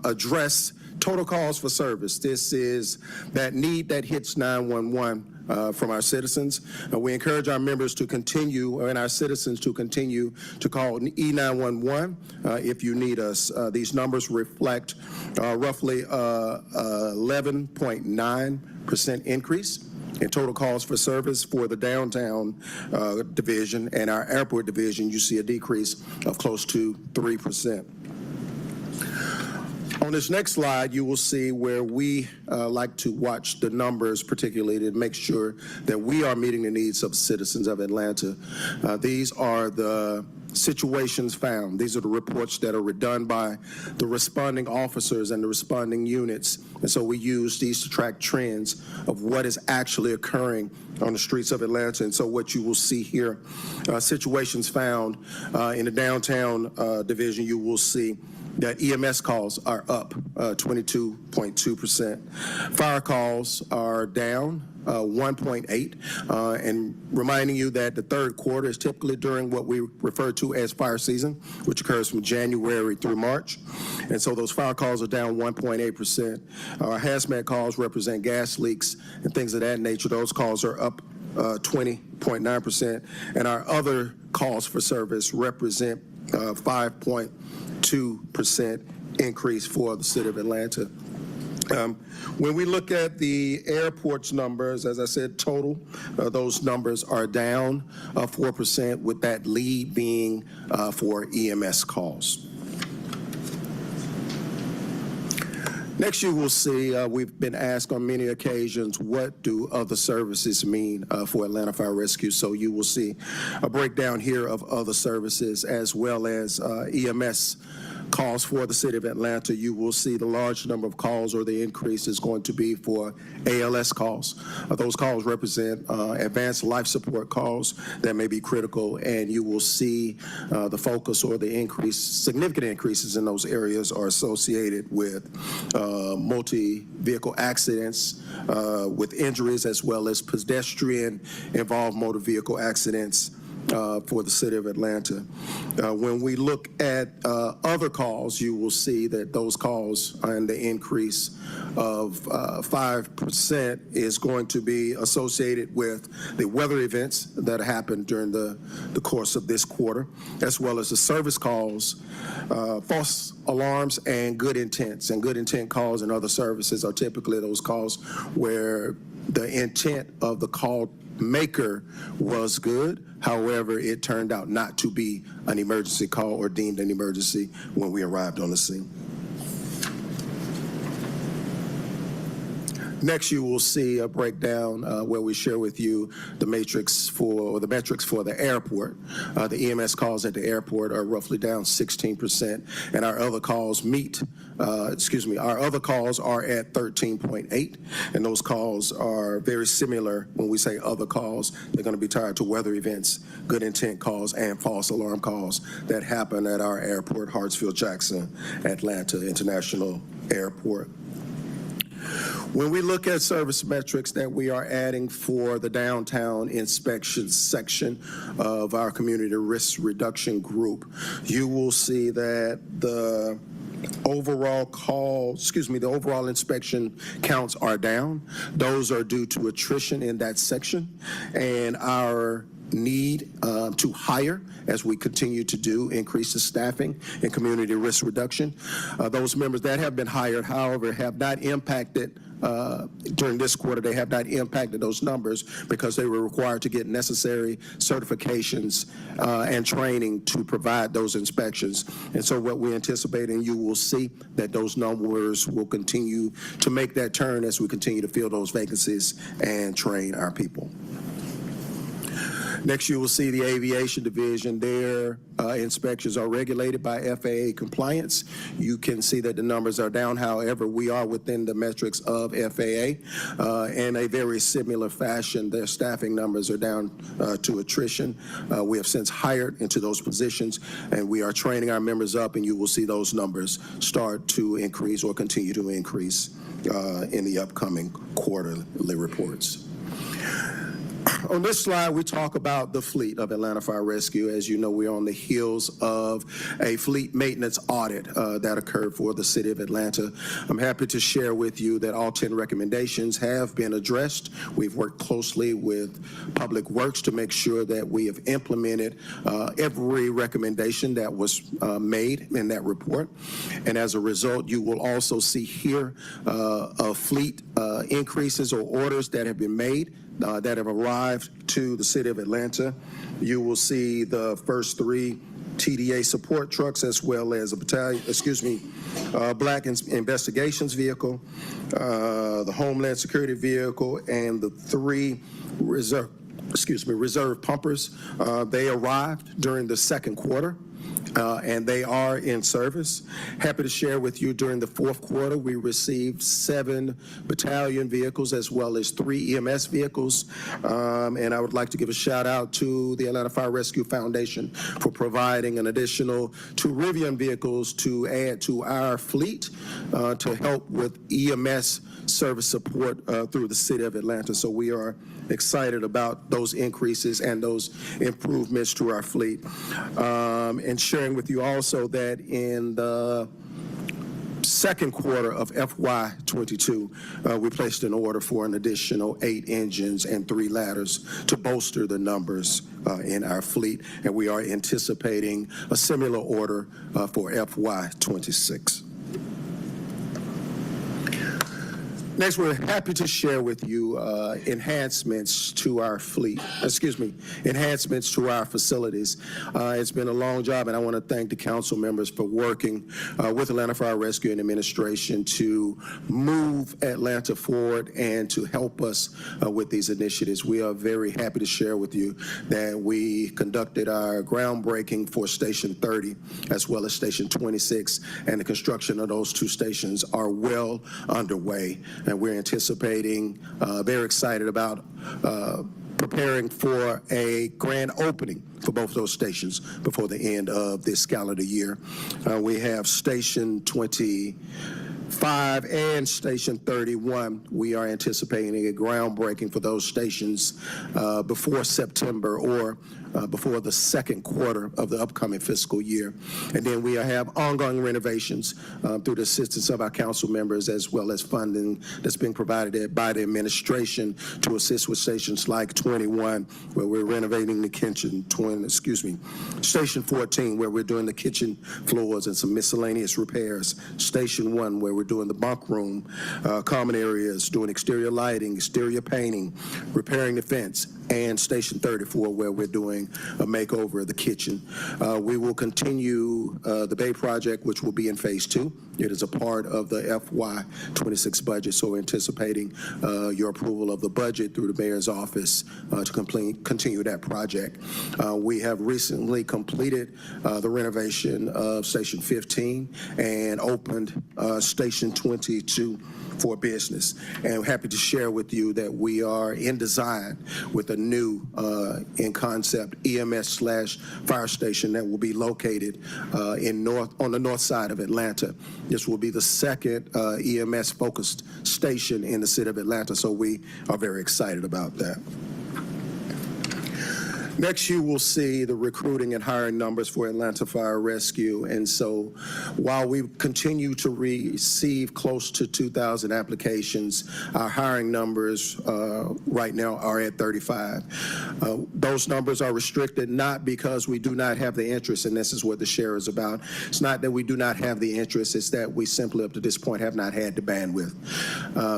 address total calls for service. This is that need that hits 911 from our citizens. We encourage our members to continue, and our citizens to continue to call E911 if you need us. These numbers reflect roughly 11.9% increase in total calls for service for the downtown division, and our airport division, you see a decrease of close to 3%. On this next slide, you will see where we like to watch the numbers, particularly to make sure that we are meeting the needs of citizens of Atlanta. These are the situations found. These are the reports that are done by the responding officers and the responding units. And so we use these to track trends of what is actually occurring on the streets of Atlanta. And so what you will see here, situations found in the downtown division, you will see that EMS calls are up 22.2%. Fire calls are down 1.8, and reminding you that the third quarter is typically during what we refer to as fire season, which occurs from January through March. And so those fire calls are down 1.8%. Our hazmat calls represent gas leaks and things of that nature. Those calls are up 20.9%. And our other calls for service represent 5.2% increase for the city of Atlanta. When we look at the airport's numbers, as I said, total, those numbers are down 4%, with that lead being for EMS calls. Next, you will see we've been asked on many occasions, what do other services mean for Atlanta Fire Rescue? So you will see a breakdown here of other services, as well as EMS calls for the city of Atlanta. You will see the large number of calls, or the increase is going to be for ALS calls. Those calls represent advanced life support calls that may be critical, and you will see the focus or the increase, significant increases in those areas are associated with multi-vehicle accidents with injuries, as well as pedestrian-involved motor vehicle accidents for the city of Atlanta. When we look at other calls, you will see that those calls and the increase of 5% is going to be associated with the weather events that happened during the course of this quarter, as well as the service calls, false alarms, and good intents. And good intent calls and other services are typically those calls where the intent of the call maker was good. However, it turned out not to be an emergency call or deemed an emergency when we arrived on the scene. Next, you will see a breakdown where we share with you the metrics for the airport. The EMS calls at the airport are roughly down 16%, and our other calls our other calls are at 13.8, and those calls are very similar. When we say other calls, they're going to be tied to weather events, good intent calls, and false alarm calls that happen at our airport, Hartsfield-Jackson Atlanta International Airport. When we look at service metrics that we are adding for the downtown inspection section of our community risk reduction group, you will see that the the overall inspection counts are down. Those are due to attrition in that section and our need to hire as we continue to do, increase the staffing and community risk reduction. Those members that have been hired, however, have not impacted during this quarter, they have not impacted those numbers because they were required to get necessary certifications and training to provide those inspections. And so what we're anticipating, you will see that those numbers will continue to make that turn as we continue to fill those vacancies and train our people. Next, you will see the aviation division. Their inspections are regulated by FAA compliance. You can see that the numbers are down. However, we are within the metrics of FAA. In a very similar fashion, their staffing numbers are down to attrition. We have since hired into those positions, and we are training our members up, and you will see those numbers start to increase or continue to increase in the upcoming quarterly reports. On this slide, we talk about the fleet of Atlanta Fire Rescue. As you know, we're on the heels of a fleet maintenance audit that occurred for the city of Atlanta. I'm happy to share with you that all 10 recommendations have been addressed. We've worked closely with Public Works to make sure that we have implemented every recommendation that was made in that report. And as a result, you will also see here fleet increases or orders that have been made that have arrived to the city of Atlanta. You will see the first 3 TDA support trucks as well as a Black Investigations vehicle, the Homeland Security vehicle, and the 3 reserve pumpers. They arrived during the second quarter. And they are in service. Happy to share with you during the fourth quarter, we received 7 battalion vehicles as well as 3 EMS vehicles. And I would like to give a shout out to the Atlanta Fire Rescue Foundation for providing an additional 2 Rivian vehicles to add to our fleet to help with EMS service support through the city of Atlanta. So we are excited about those increases and those improvements to our fleet. And sharing with you also that in the second quarter of FY22, we placed an order for an additional 8 engines and 3 ladders to bolster the numbers in our fleet, and we are anticipating a similar order for FY26. Next, we're happy to share with you enhancements to our enhancements to our facilities. It's been a long job, and I want to thank the council members for working with Atlanta Fire Rescue and Administration to move Atlanta forward and to help us with these initiatives. We are very happy to share with you that we conducted our groundbreaking for Station 30 as well as Station 26, and the construction of those 2 stations are well underway. And we're anticipating, very excited about preparing for a grand opening for both those stations before the end of this calendar year. We have Station 25 and Station 31. We are anticipating a groundbreaking for those stations before September or before the second quarter of the upcoming fiscal year. And then we have ongoing renovations through the assistance of our council members as well as funding that's being provided by the administration to assist with stations like 21, where we're renovating the kitchen, Station 14, where we're doing the kitchen floors and some miscellaneous repairs, Station 1, where we're doing the bunk room, common areas, doing exterior lighting, exterior painting, repairing the fence, and Station 34, where we're doing a makeover of the kitchen. We will continue the Bay project, which will be in phase 2. It is a part of the FY26 budget, so we're anticipating your approval of the budget through the mayor's office to continue that project. We have recently completed the renovation of Station 15 and opened Station 22 for business. And I'm happy to share with you that we are in design with a new in-concept EMS/fire station that will be located on the north side of Atlanta. This will be the second EMS-focused station in the city of Atlanta, so we are very excited about that. Next, you will see the recruiting and hiring numbers for Atlanta Fire Rescue. And so while we continue to receive close to 2,000 applications, our hiring numbers right now are at 35. Those numbers are restricted not because we do not have the interest, and this is what the share is about. It's not that we do not have the interest, it's that we simply up to this point have not had the bandwidth.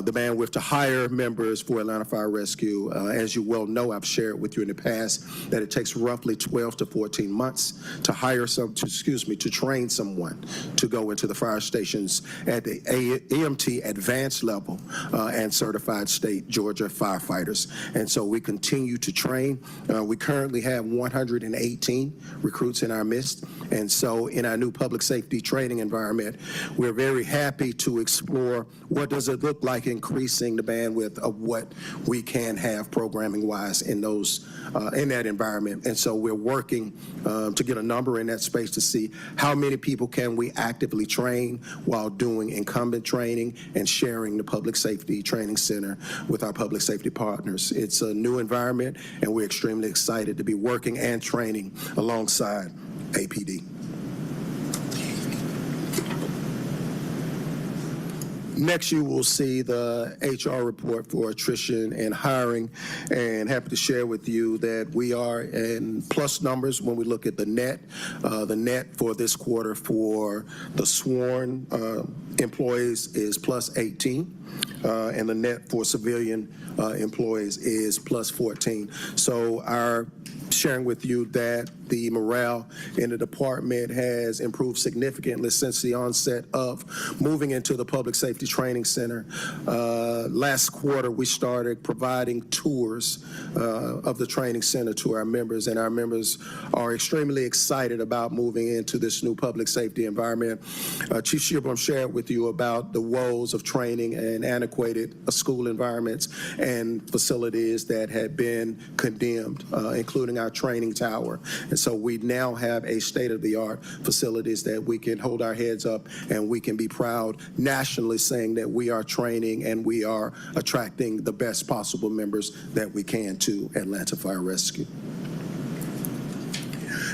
The bandwidth to hire members for Atlanta Fire Rescue. As you well know, I've shared with you in the past that it takes roughly 12 to 14 months to hire to train someone to go into the fire stations at the EMT advanced level and certified state Georgia firefighters. And so we continue to train. We currently have 118 recruits in our midst. And so in our new public safety training environment, we're very happy to explore what does it look like increasing the bandwidth of what we can have programming-wise in that environment. And so we're working to get a number in that space to see how many people can we actively train while doing incumbent training and sharing the public safety training center with our public safety partners. It's a new environment, and we're extremely excited to be working and training alongside APD. Next, you will see the HR report for attrition and hiring, and happy to share with you that we are in plus numbers when we look at the net. The net for this quarter for the sworn employees is plus 18, and the net for civilian employees is plus 14. So our sharing with you that the morale in the department has improved significantly since the onset of moving into the Public Safety Training Center. Last quarter, we started providing tours of the training center to our members, and our members are extremely excited about moving into this new public safety environment. Chief Shearborn shared with you about the woes of training and antiquated school environments and facilities that had been condemned, including our training tower. And so we now have a state-of-the-art facilities that we can hold our heads up and we can be proud nationally saying that we are training and we are attracting the best possible members that we can to Atlanta Fire Rescue.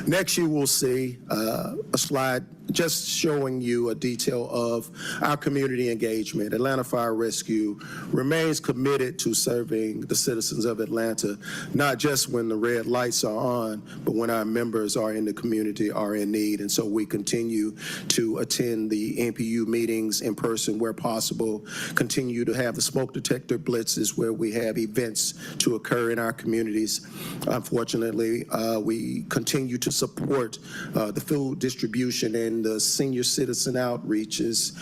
Next, you will see a slide just showing you a detail of our community engagement. Atlanta Fire Rescue remains committed to serving the citizens of Atlanta, not just when the red lights are on, but when our members are in the community, are in need. And so we continue to attend the NPU meetings in person where possible, continue to have the smoke detector blitzes where we have events to occur in our communities. Unfortunately, we continue to support the food distribution and the senior citizen outreaches,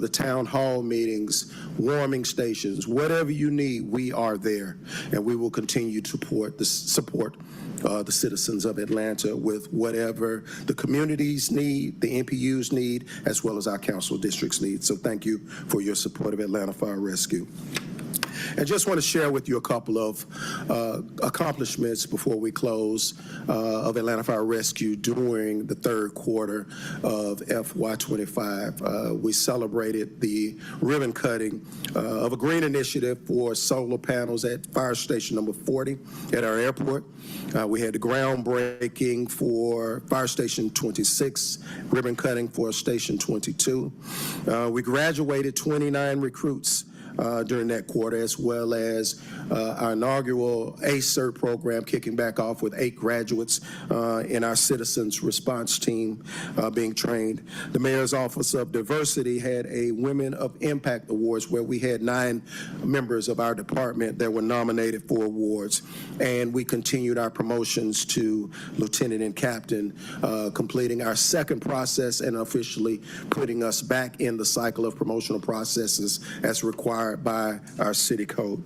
the town hall meetings, warming stations, whatever you need, we are there. And we will continue to support the citizens of Atlanta with whatever the communities need, the NPUs need, as well as our council districts need. So thank you for your support of Atlanta Fire Rescue. And just want to share with you a couple of accomplishments before we close of Atlanta Fire Rescue during the third quarter of FY25. We celebrated the ribbon cutting of a green initiative for solar panels at Fire Station number 40 at our airport. We had the groundbreaking for Fire Station 26, ribbon cutting for Station 22. We graduated 29 recruits during that quarter, as well as our inaugural ACERT program kicking back off with 8 graduates in our citizens response team being trained. The Mayor's Office of Diversity had a Women of Impact Awards where we had 9 members of our department that were nominated for awards. And we continued our promotions to lieutenant and captain, completing our second process and officially putting us back in the cycle of promotional processes as required by our city code.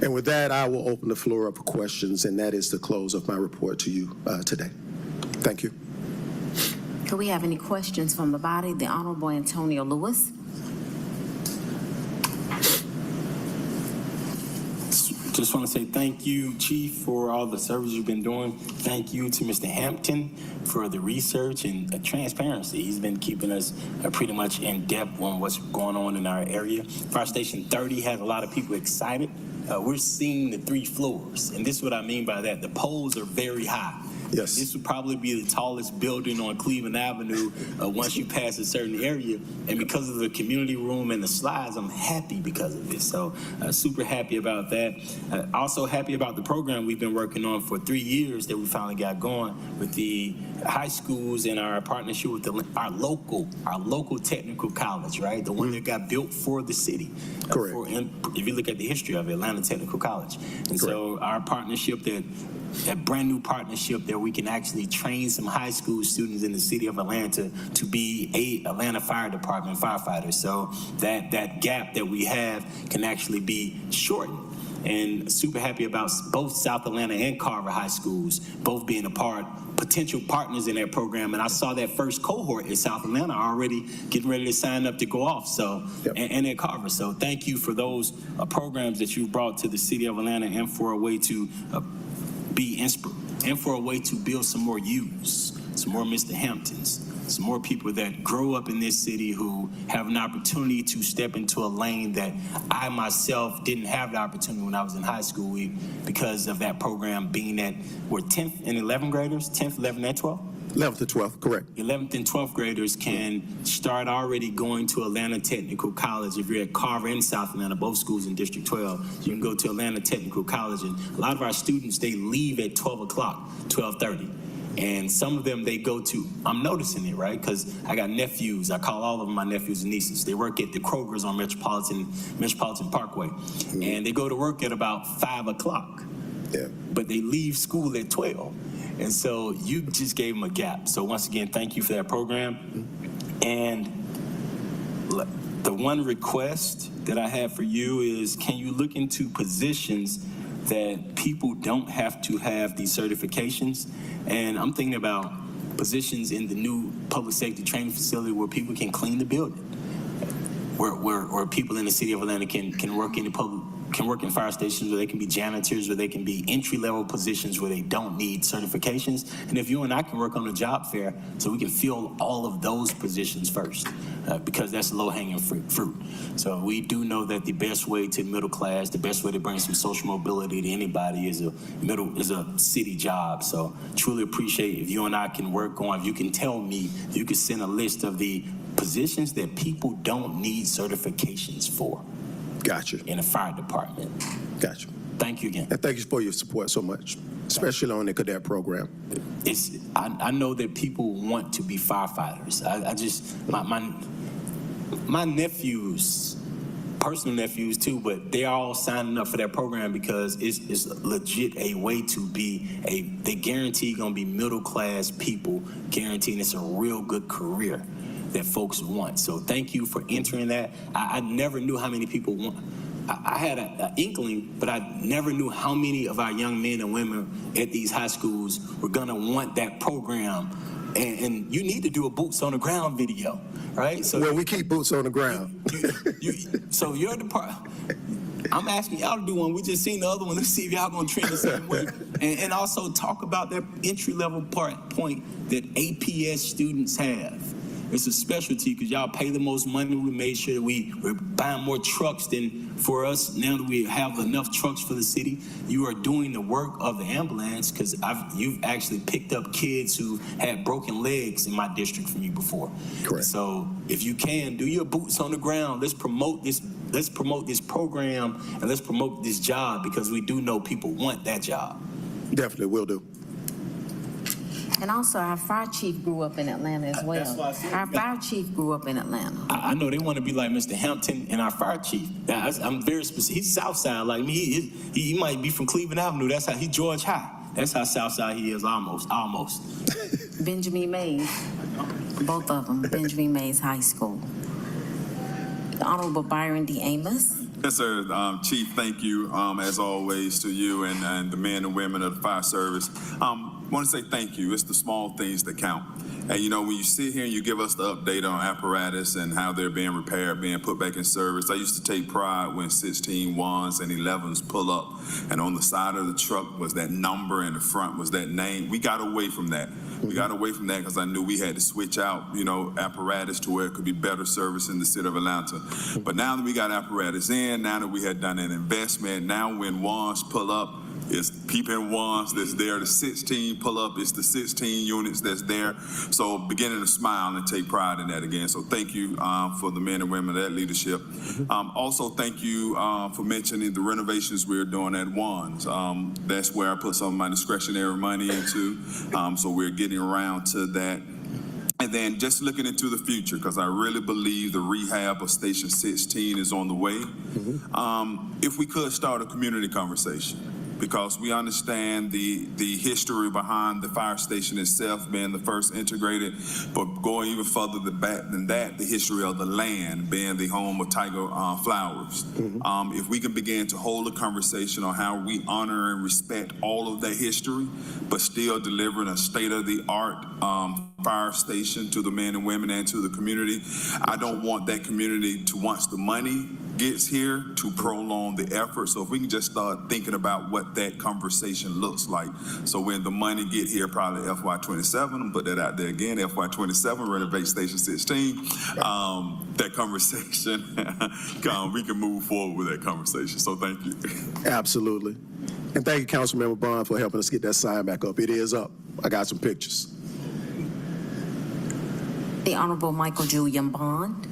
And with that, I will open the floor up for questions, and that is the close of my report to you today. Thank you. Do we have any questions from the body? The Honorable Antonio Lewis. Just want to say thank you, Chief, for all the service you've been doing. Thank you to Mr. Hampton for the research and transparency. He's been keeping us pretty much in depth on what's going on in our area. Fire Station 30 has a lot of people excited we're seeing the 3 floors. And this is what I mean by that. The poles are very high. Yes. This would probably be the tallest building on Cleveland Avenue once you pass a certain area. And because of the community room and the slides, I'm happy because of this. So super happy about that. Also happy about the program we've been working on for 3 years that we finally got going with the high schools and our partnership with our local technical college, right? The one that got built for the city. Correct. If you look at the history of it, Atlanta Technical College. And so our partnership, that brand new partnership that we can actually train some high school students in the city of Atlanta to be Atlanta Fire Department firefighters. So that gap that we have can actually be shortened. And super happy about both South Atlanta and Carver High Schools both being potential partners in that program. And I saw that first cohort in South Atlanta already getting ready to sign up to go off. So, and at Carver. So thank you for those programs that you brought to the city of Atlanta and for a way to be inspired and for a way to build some more youths, some more Mr. Hamptons, some more people that grow up in this city who have an opportunity to step into a lane that I myself didn't have the opportunity when I was in high school because of that program being that we're 10th and 11th graders, 10th, 11th, and 12th? 11th to 12th, correct. 11th and 12th graders can start already going to Atlanta Technical College. If you're at Carver and South Atlanta, both schools in District 12, you can go to Atlanta Technical College. And a lot of our students, they leave at 12 o'clock, 12:30. And some of them, they go to, I'm noticing it, right? Because I got nephews. I call all of them my nephews and nieces. They work at the Kroger's on Metropolitan Parkway. And they go to work at about 5 o'clock. Yeah. But they leave school at 12. And so you just gave them a gap. So once again, thank you for that program. And the one request that I have for you is, can you look into positions that people don't have to have these certifications? And I'm thinking about positions in the new public safety training facility where people can clean the building, where people in the city of Atlanta can work in fire stations, where they can be janitors, where they can be entry-level positions where they don't need certifications. And if you and I can work on a job fair so we can fill all of those positions first, because that's low-hanging fruit. So we do know that the best way to middle class, the best way to bring some social mobility to anybody is a city job. So truly appreciate if you and I can work on, if you can tell me, if you can send a list of the positions that people don't need certifications for. Gotcha. In the fire department. Gotcha. Thank you again. And thank you for your support so much, especially on the cadet program. I know that people want to be firefighters. My nephews, personal nephews too, but they're all signing up for that program because it's legit a way to be they guarantee gonna be middle class people, guaranteeing it's a real good career that folks want. So thank you for entering that. I never knew how many people want. I had an inkling, but I never knew how many of our young men and women at these high schools were gonna want that program. And you need to do a boots on the ground video, right? So well, we keep boots on the ground. So your department, I'm asking y'all to do one. We just seen the other one. Let's see if y'all gonna trend the same way. And also talk about that entry-level point that APS students have. It's a specialty because y'all pay the most money. We made sure that we're buying more trucks than for us. Now that we have enough trucks for the city, you are doing the work of the ambulance because you've actually picked up kids who had broken legs in my district from you before. Correct. So if you can, do your boots on the ground. Let's promote this. Let's promote this program and let's promote this job because we do know people want that job. Definitely will do. And also, our fire chief grew up in Atlanta as well. That's why I said Our fire chief grew up in Atlanta. I know they want to be like Mr. Hampton and our fire chief. I'm very specific. He's Southside like me. He might be from Cleveland Avenue. That's how he's George High. That's how Southside he is almost. Benjamin Mays, both of them, Benjamin Mays High School. The Honorable Byron D. Amos. Yes, sir. Chief, thank you, as always, to you and the men and women of the fire service. I want to say thank you. It's the small things that count. And, you know, when you sit here and you give us the update on apparatus and how they're being repaired, being put back in service, I used to take pride when 16 1s and 11s pull up, and on the side of the truck was that number and the front was that name. We got away from that. We got away from that because I knew we had to switch out, apparatus to where it could be better service in the city of Atlanta. But now that we got apparatus in, now that we had done an investment, now when ones pull up, it's peeping ones that's there. The 16 pull up, it's the 16 units that's there. So beginning to smile and take pride in that again. So thank you for the men and women of that leadership. Also, thank you for mentioning the renovations we're doing at Wands. That's where I put some of my discretionary money into. So we're getting around to that. And then just looking into the future, because I really believe the rehab of Station 16 is on the way. If we could start a community conversation, because we understand the history behind the fire station itself being the first integrated, but going even further back than that, the history of the land being the home of Tiger Flowers. If we can begin to hold a conversation on how we honor and respect all of that history, but still delivering a state-of-the-art fire station to the men and women and to the community. I don't want that community to, once the money gets here, to prolong the effort. So if we can just start thinking about what that conversation looks like. So when the money get here, probably FY27, put that out there again, FY27, renovate Station 16, that conversation, we can move forward with that conversation. So thank you. Absolutely. And thank you, Councilmember Bond, for helping us get that sign back up. It is up. I got some pictures. The Honorable Michael Julian Bond.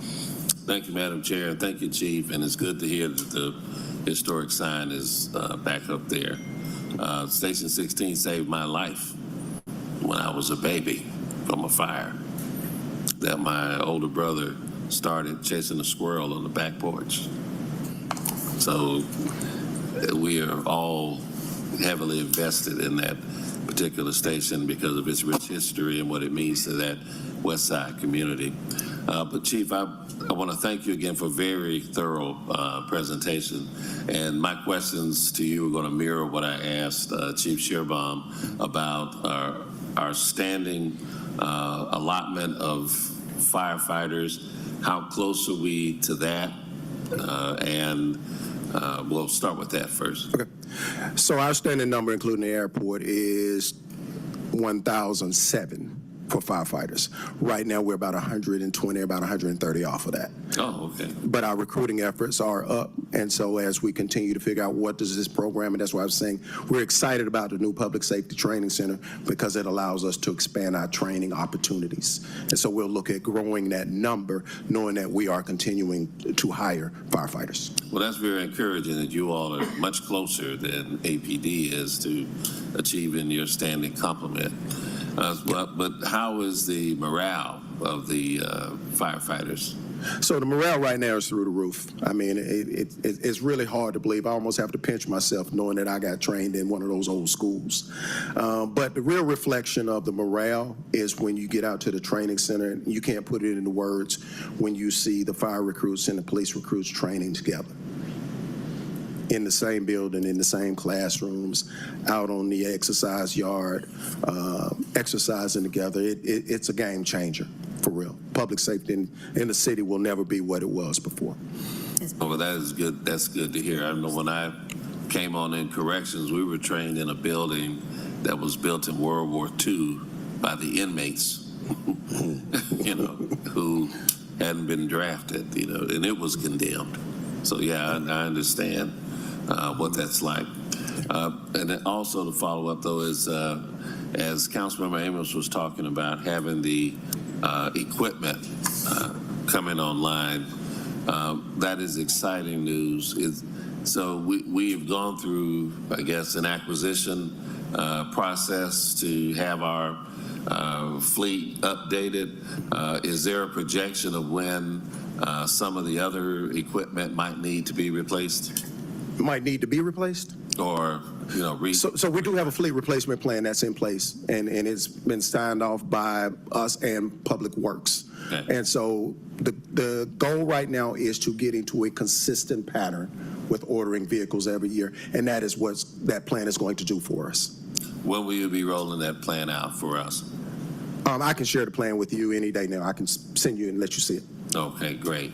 Thank you, Madam Chair, and thank you, Chief. And it's good to hear that the historic sign is back up there. Station 16 saved my life when I was a baby from a fire that my older brother started chasing a squirrel on the back porch. So we are all heavily invested in that particular station because of its rich history and what it means to that West Side community. But Chief, I want to thank you again for a very thorough presentation. And my questions to you are going to mirror what I asked Chief Shearbaum about our standing allotment of firefighters. How close are we to that? And we'll start with that first. Okay. So our standing number, including the airport, is 1,007 for firefighters. Right now, we're about 120, about 130 off of that. Oh, okay. But our recruiting efforts are up, and so as we continue to figure out what does this program, and that's why I was saying we're excited about the new Public Safety Training Center because it allows us to expand our training opportunities. And so we'll look at growing that number, knowing that we are continuing to hire firefighters. Well, that's very encouraging that you all are much closer than APD is to achieving your standing complement. But how is the morale of the firefighters? So the morale right now is through the roof. I mean, it's really hard to believe. I almost have to pinch myself knowing that I got trained in one of those old schools. But the real reflection of the morale is when you get out to the training center, and you can't put it into words, when you see the fire recruits and the police recruits training together in the same building, in the same classrooms, out on the exercise yard, exercising together. It's a game changer, for real. Public safety in the city will never be what it was before. Oh, well, that is good. That's good to hear. I know when I came on in corrections, we were trained in a building that was built in World War II by the inmates, who hadn't been drafted, and it was condemned. So, yeah, I understand what that's like. And then also to follow up, though, is as Councilmember Amos was talking about having the equipment coming online, that is exciting news. So we've gone through, I guess, an acquisition process to have our fleet updated. Is there a projection of when some of the other equipment might need to be replaced? Might need to be replaced? Or, So we do have a fleet replacement plan that's in place, and it's been signed off by us and Public Works. Okay. And so the goal right now is to get into a consistent pattern with ordering vehicles every year, and that is what that plan is going to do for us. When will you be rolling that plan out for us? I can share the plan with you any day now. I can send you and let you see it. Okay, great.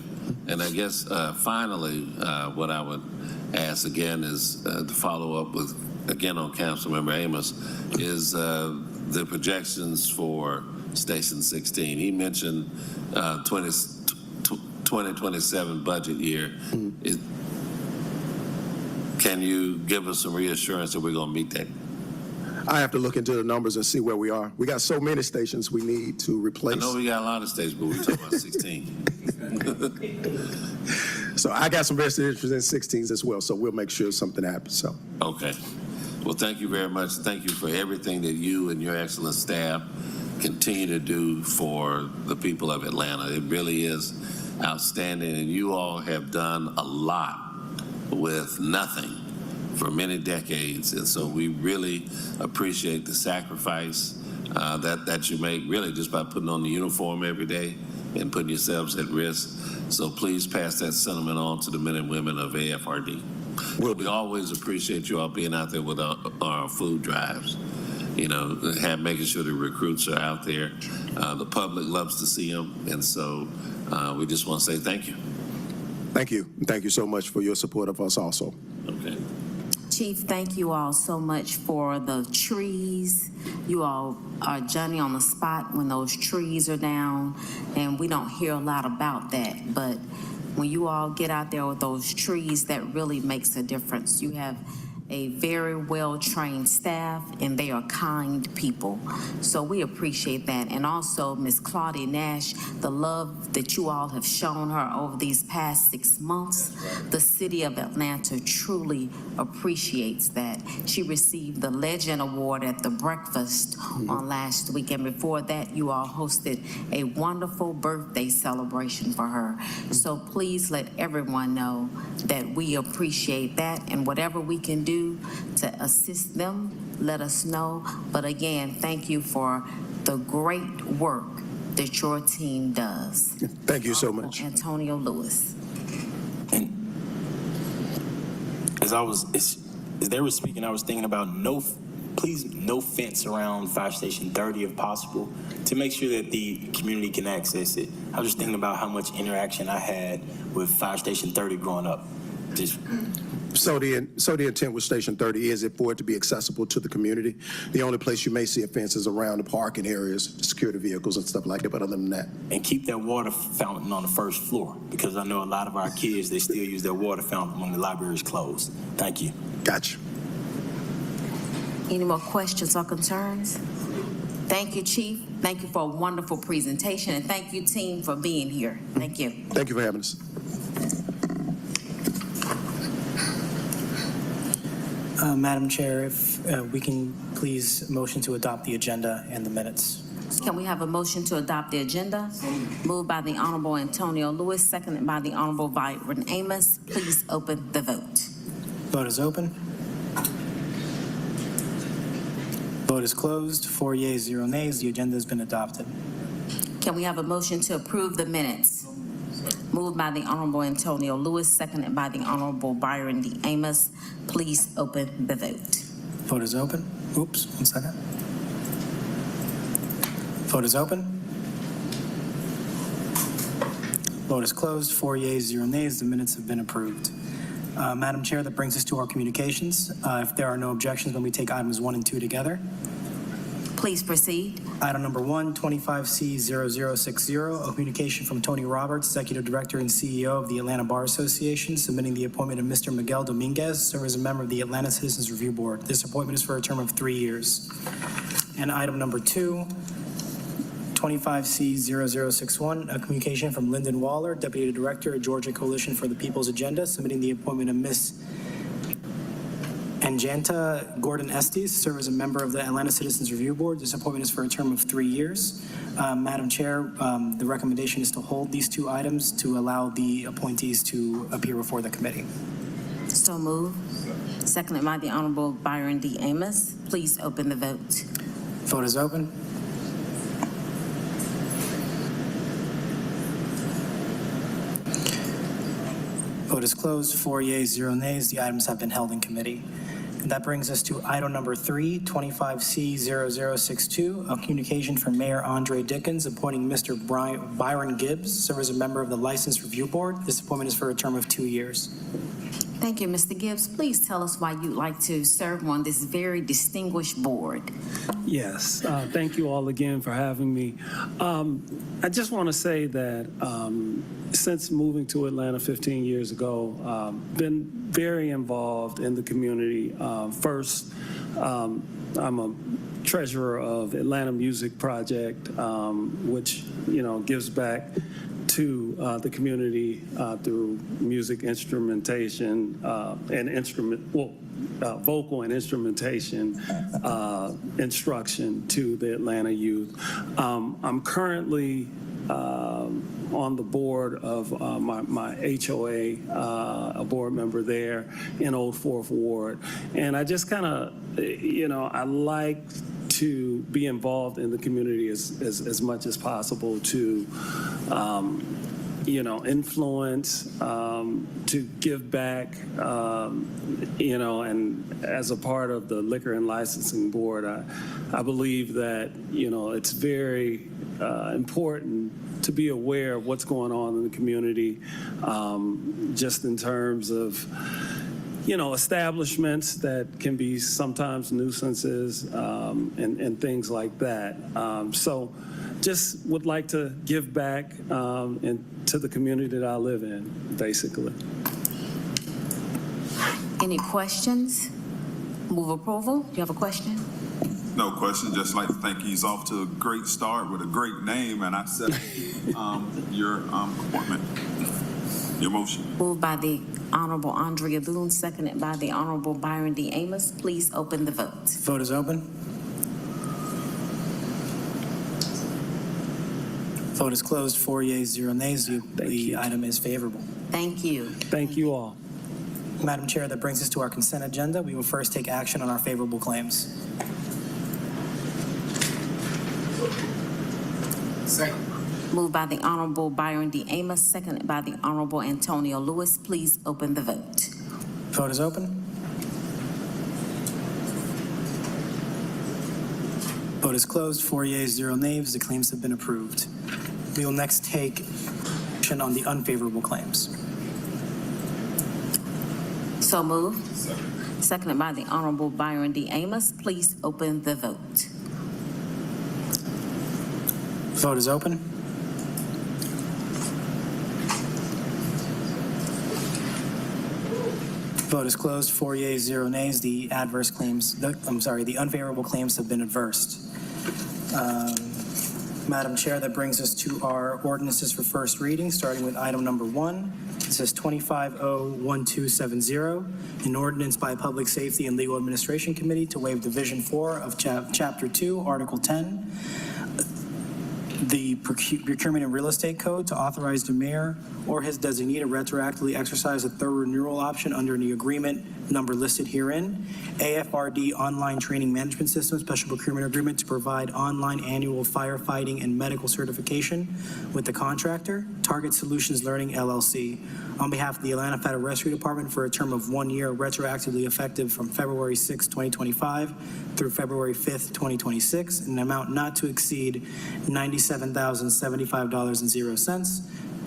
And I guess finally, what I would ask again is to follow up with, again on Councilmember Amos, is the projections for Station 16. He mentioned 2027 budget year. Can you give us some reassurance that we're going to meet that? I have to look into the numbers and see where we are. We got so many stations we need to I replace. know we got a lot of states, but we're talking about 16. So I got some vested interest in 16s as well, so we'll make sure something happens, so. Okay. Well, thank you very much. Thank you for everything that you and your excellent staff continue to do for the people of Atlanta. It really is outstanding, and you all have done a lot with nothing for many decades, and so we really appreciate the sacrifice that you make, really just by putting on the uniform every day and putting yourselves at risk. So please pass that sentiment on to the men and women of AFRD. We always appreciate you all being out there with our food drives, you know, making sure the recruits are out there. The public loves to see them, and so we just want to say thank you. Thank you. Thank you so much for your support of us also. Okay. Chief, thank you all so much for the trees. You all are Johnny on the spot when those trees are down, and we don't hear a lot about that. But when you all get out there with those trees, that really makes a difference. You have a very well-trained staff, and they are kind people. So we appreciate that. And also, Ms. Claudia Nash, the love that you all have shown her over these past 6 months, the city of Atlanta truly appreciates that. She received the Legend Award at the breakfast on last week, and before that, you all hosted a wonderful birthday celebration for her. So please let everyone know that we appreciate that, and whatever we can do to assist them, let us know. But again, thank you for the great work that your team does. Thank you so much. Antonio Lewis. And as they were speaking, I was thinking about please no fence around Fire Station 30 if possible, to make sure that the community can access it. I was just thinking about how much interaction I had with Fire Station 30 growing up. So the intent with Station 30 is for it to be accessible to the community. The only place you may see a fence is around the parking areas, security vehicles and stuff like that, but other than that. And keep that water fountain on the first floor, because I know a lot of our kids, they still use their water fountain when the library is closed. Thank you. Gotcha. Any more questions or concerns? Thank you, Chief. Thank you for a wonderful presentation, and thank you, team, for being here. Thank you. Thank you for having us. Madam Chair, if we can please motion to adopt the agenda and the minutes. Can we have a motion to adopt the agenda? Moved by the Honorable Antonio Lewis, seconded by the Honorable Byron Amos. Please open the vote. Vote is open. Vote is closed. 4 yeas, 0 nays. The agenda has been adopted. Can we have a motion to approve the minutes? Moved by the Honorable Antonio Lewis, seconded by the Honorable Byron D. Amos. Please open the vote. Vote is open. Oops, 1 second. Vote is open. Vote is closed. 4 yeas, 0 nays. The minutes have been approved. Madam Chair, that brings us to our communications. If there are no objections, when we take items 1 and 2 together. Please proceed. Item number 1, 25C0060, a communication from Tony Roberts, Executive Director and CEO of the Atlanta Bar Association, submitting the appointment of Mr. Miguel Dominguez to serve as a member of the Atlanta Citizens Review Board. This appointment is for a term of 3 years. And item number 2, 25C0061, a communication from Lyndon Waller, Deputy Director at Georgia Coalition for the People's Agenda, submitting the appointment of Ms. Anjanta Gordon Estes, serve as a member of the Atlanta Citizens Review Board. This appointment is for a term of 3 years. Madam Chair, the recommendation is to hold these 2 items to allow the appointees to appear before the committee. So moved. Seconded by the Honorable Byron D. Amos. Please open the vote. Vote is open. Vote is closed. 4 yeas, 0 nays. The items have been held in committee. And that brings us to item number 3, 25C0062, a communication from Mayor Andre Dickens appointing Mr. Byron Gibbs to serve as a member of the License Review Board. This appointment is for a term of 2 years. Thank you, Mr. Gibbs. Please tell us why you'd like to serve on this very distinguished board. Yes, thank you all again for having me. I just want to say that since moving to Atlanta 15 years ago, been very involved in the community. First, I'm a treasurer of Atlanta Music Project, which, gives back to the community through music instrumentation vocal and instrumentation instruction to the Atlanta youth. I'm currently on the board of my HOA, a board member there in Old Fourth Ward. And I just kind of, I like to be involved in the community as much as possible to, influence, to give back, and as a part of the Liquor and Licensing Board, I believe that, it's very important to be aware of what's going on in the community, just in terms of, establishments that can be sometimes nuisances and things like that. So just would like to give back to the community that I live in, basically. Any questions? Move approval. Do you have a question? No question. Just like to think he's off to a great start with a great name, and I said your appointment, your motion. Moved by the Honorable Andrea Boone, seconded by the Honorable Byron D. Amos. Please open the vote. Vote is open. Vote is closed. 4 yeas, 0 nays. The item is favorable. Thank you. Thank you all. Madam Chair, that brings us to our consent agenda. We will first take action on our favorable claims. Second. Moved by the Honorable Byron D. Amos, seconded by the Honorable Antonio Lewis. Please open the vote. Vote is open. Vote is closed. 4 yeas, 0 nays. The claims have been approved. We will next take action on the unfavorable claims. So moved. Seconded by the Honorable Byron D. Amos. Please open the vote. Vote is open. Vote is closed. 4 yeas, 0 nays. The unfavorable claims have been adversed. Madam Chair, that brings us to our ordinances for first reading, starting with item number 1. It says 25-01270, an ordinance by Public Safety and Legal Administration Committee to waive Division 4 of Chapter 2, Article 10, the Procurement and Real Estate Code, to authorize the mayor or his designee to retroactively exercise a third renewal option under the agreement number listed herein. AFRD Online Training Management System Special Procurement Agreement to provide online annual firefighting and medical certification with the contractor, Target Solutions Learning LLC, on behalf of the Atlanta Federal Rescue Department for a term of 1 year, retroactively effective from February 6, 2025 through February 5th, 2026, in an amount not to exceed $97,075.00,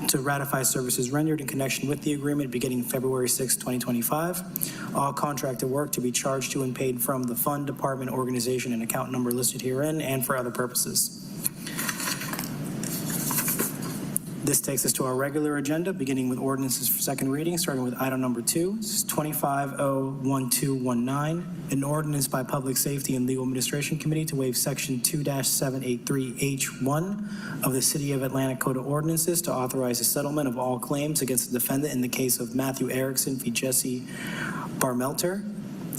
to ratify services rendered in connection with the agreement beginning February 6, 2025. All contracted work to be charged to and paid from the fund, department, organization, and account number listed herein, and for other purposes. This takes us to our regular agenda, beginning with ordinances for second reading, starting with item number 2. This is 25-01219, an ordinance by Public Safety and Legal Administration Committee to waive Section 2-783H1 of the City of Atlanta Code of Ordinances to authorize a settlement of all claims against the defendant in the case of Matthew Erickson v. Jesse Barmelter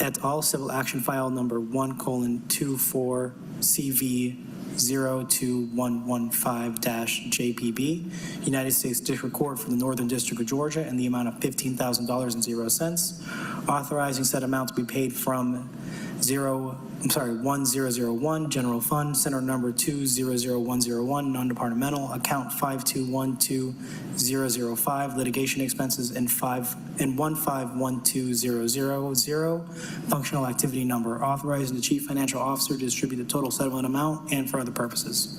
et al., civil action file number 1:24CV 02115-JPB, United States District Court for the Northern District of Georgia, in the amount of $15,000.00, authorizing said amount to be paid from 1001 General Fund, Center Number 200101, Non-Departmental, Account 5212005, Litigation Expenses, and 151200, Functional Activity Number, authorizing the Chief Financial Officer to distribute the total settlement amount and for other purposes.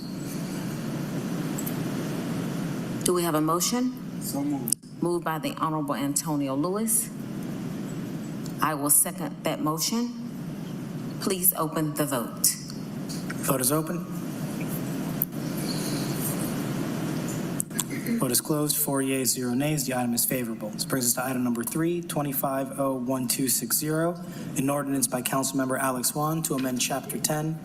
Do we have a motion? So moved. Moved by the Honorable Antonio Lewis, I will second that motion. Please open the vote. Vote is open. Vote is closed. 4 yeas, 0 nays. The item is favorable. This brings us to item number 3, 25-01260, an ordinance by Councilmember Alex Wan to amend Chapter 10,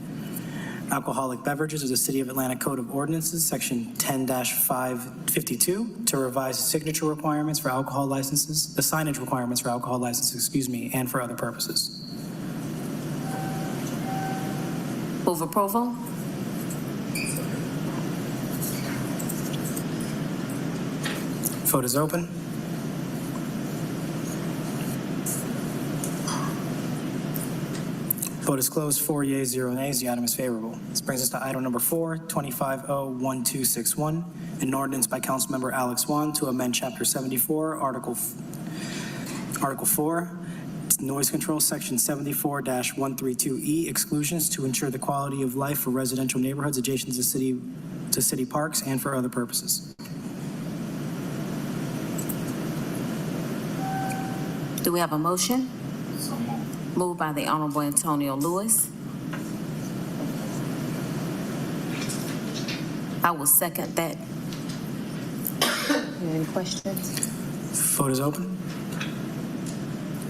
Alcoholic Beverages of the City of Atlanta Code of Ordinances, Section 10-552, to revise the signature requirements for alcohol licenses, the signage requirements for alcohol licenses, and for other purposes. Move approval. Vote is open. Vote is closed. 4 yeas, 0 nays. The item is favorable. This brings us to item number 4, 25-01261, an ordinance by Councilmember Alex Wan to amend Chapter 74, Article 4, Noise Control, Section 74-132E, exclusions to ensure the quality of life for residential neighborhoods adjacent to city parks and for other purposes. Do we have a motion? Moved by the Honorable Antonio Lewis. I will second that. Any questions? Vote is open.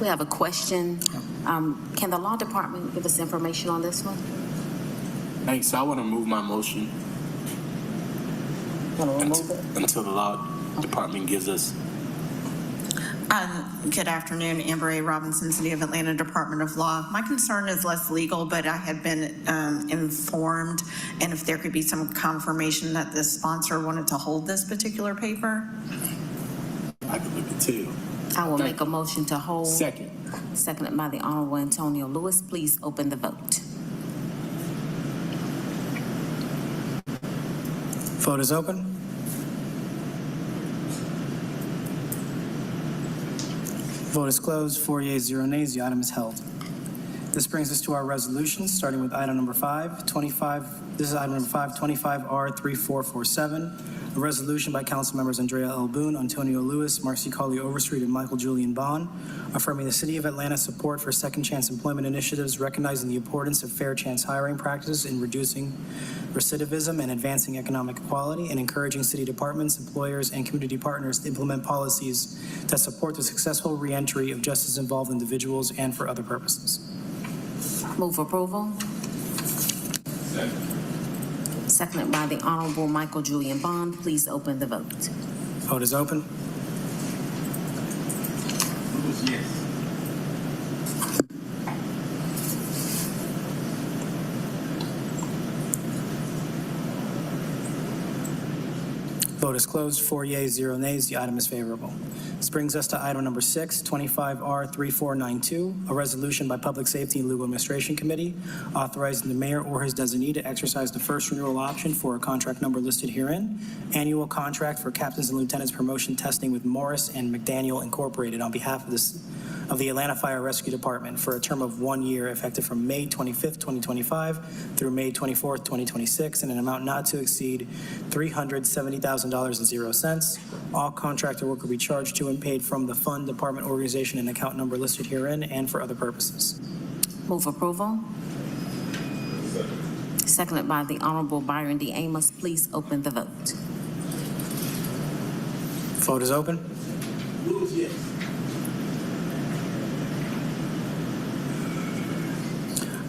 We have a question. Can the law department give us information on this one? Thanks. So I want to move my motion Want to remove it? until the law department gives us. Good afternoon, Amber A. Robinson, City of Atlanta Department of Law. My concern is less legal, but I had been informed, and if there could be some confirmation that the sponsor wanted to hold this particular paper. I can look it too. I will make a motion to hold. Second. Seconded by the Honorable Antonio Lewis. Please open the vote. Vote is open. Vote is closed. 4 yeas, 0 nays. The item is held. This brings us to our resolutions, starting with item number 5, 25R3447, a resolution by Council Members Andrea L. Boone, Antonio Lewis, Marcy Colley Overstreet, and Michael Julian Bond, affirming the City of Atlanta's support for second chance employment initiatives, recognizing the importance of fair chance hiring practices in reducing recidivism and advancing economic equality, and encouraging city departments, employers, and community partners to implement policies that support the successful reentry of justice-involved individuals and for other purposes. Move approval. Seconded by the Honorable Michael Julian Bond. Please open the vote. Vote is open. Vote is closed. 4 yeas, 0 nays. The item is favorable. This brings us to item number 6, 25R3492, a resolution by Public Safety and Legal Administration Committee authorizing the mayor or his designee to exercise the first renewal option for a contract number listed herein, annual contract for captains and lieutenants promotion testing with Morris and McDaniel Incorporated on behalf of the Atlanta Fire Rescue Department for a term of 1 year effective from May 25th, 2025 through May 24th, 2026, in an amount not to exceed $370,000.00. All contractor work will be charged to and paid from the fund, department, organization, and account number listed herein and for other purposes. Move approval. Seconded by the Honorable Byron D. Amos. Please open the vote. Vote is open.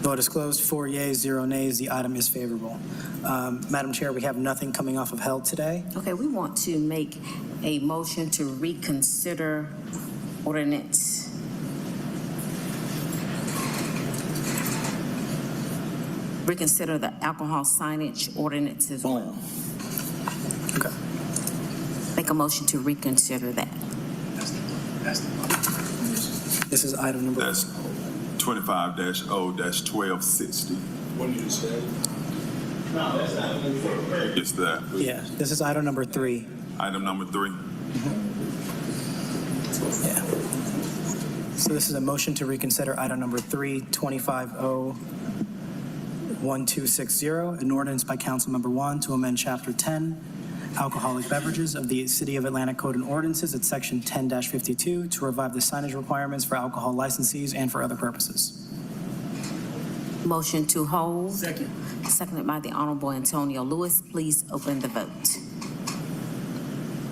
Vote is closed. 4 yeas, 0 nays. The item is favorable. Madam Chair, we have nothing coming off of held today. Okay, we want to make a motion to reconsider ordinance. Reconsider the alcohol signage ordinance as well. Okay. Make a motion to reconsider that. This is item number. That's 25-0-1260. What did you say? No, that's not. It's that. Yeah, this is item number 3. Item number 3. Yeah. So this is a motion to reconsider item number 3, 25-01260, an ordinance by Councilmember Wan to amend Chapter 10, alcoholic beverages of the City of Atlanta Code and Ordinances at Section 10-52 to revive the signage requirements for alcohol licensees and for other purposes. Motion to hold. Second. Seconded by the Honorable Antonio Lewis. Please open the vote.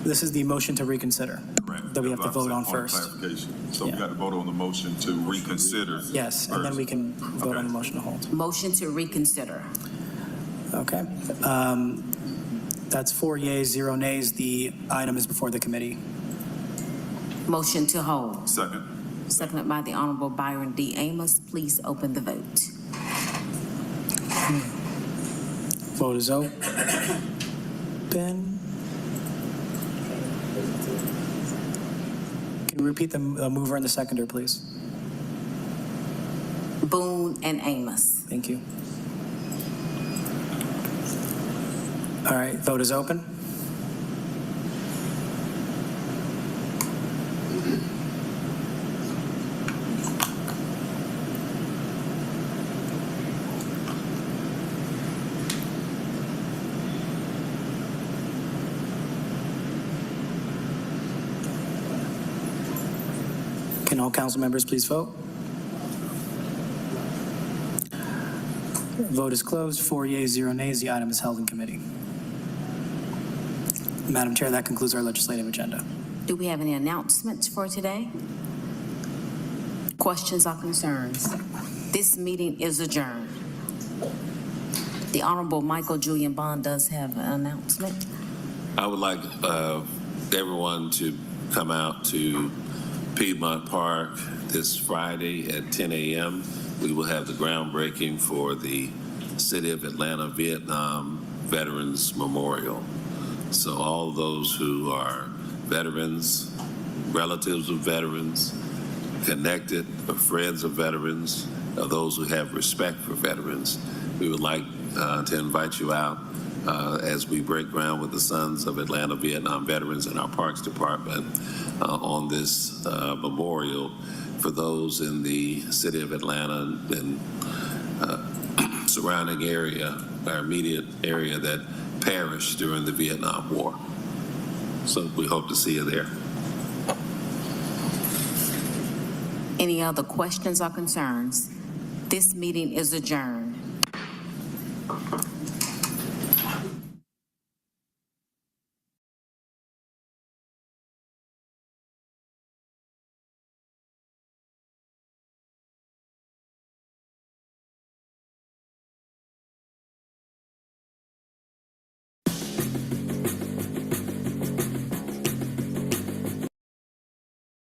This is the motion to reconsider Correct. that we have to That's what vote I'm on saying, point of first. clarification. So we Yeah. got to vote on the motion to reconsider. Yes, and then we can vote Okay. on the motion to hold. Motion to reconsider. Okay. That's 4 yeas, 0 nays. The item is before the committee. Motion to hold. Second. Seconded by the Honorable Byron D. Amos. Please open the vote. Vote is open. Can you repeat the mover and the seconder, please? Boone and Amos. Thank you. All right, vote is open. Can all council members please vote? Vote is closed. 4 yeas, 0 nays. The item is held in committee. Madam Chair, that concludes our legislative agenda. Do we have any announcements for today? Questions or concerns? This meeting is adjourned. The Honorable Michael Julian Bond does have an announcement. I would like everyone to come out to Piedmont Park this Friday at 10 a.m. We will have the groundbreaking for the City of Atlanta Vietnam Veterans Memorial. So all those who are veterans, relatives of veterans, connected or friends of veterans, or those who have respect for veterans, we would like to invite you out as we break ground with the Sons of Atlanta Vietnam Veterans in our Parks Department on this memorial for those in the City of Atlanta and surrounding area, our immediate area that perished during the Vietnam War. So we hope to see you there. Any other questions or concerns? This meeting is adjourned.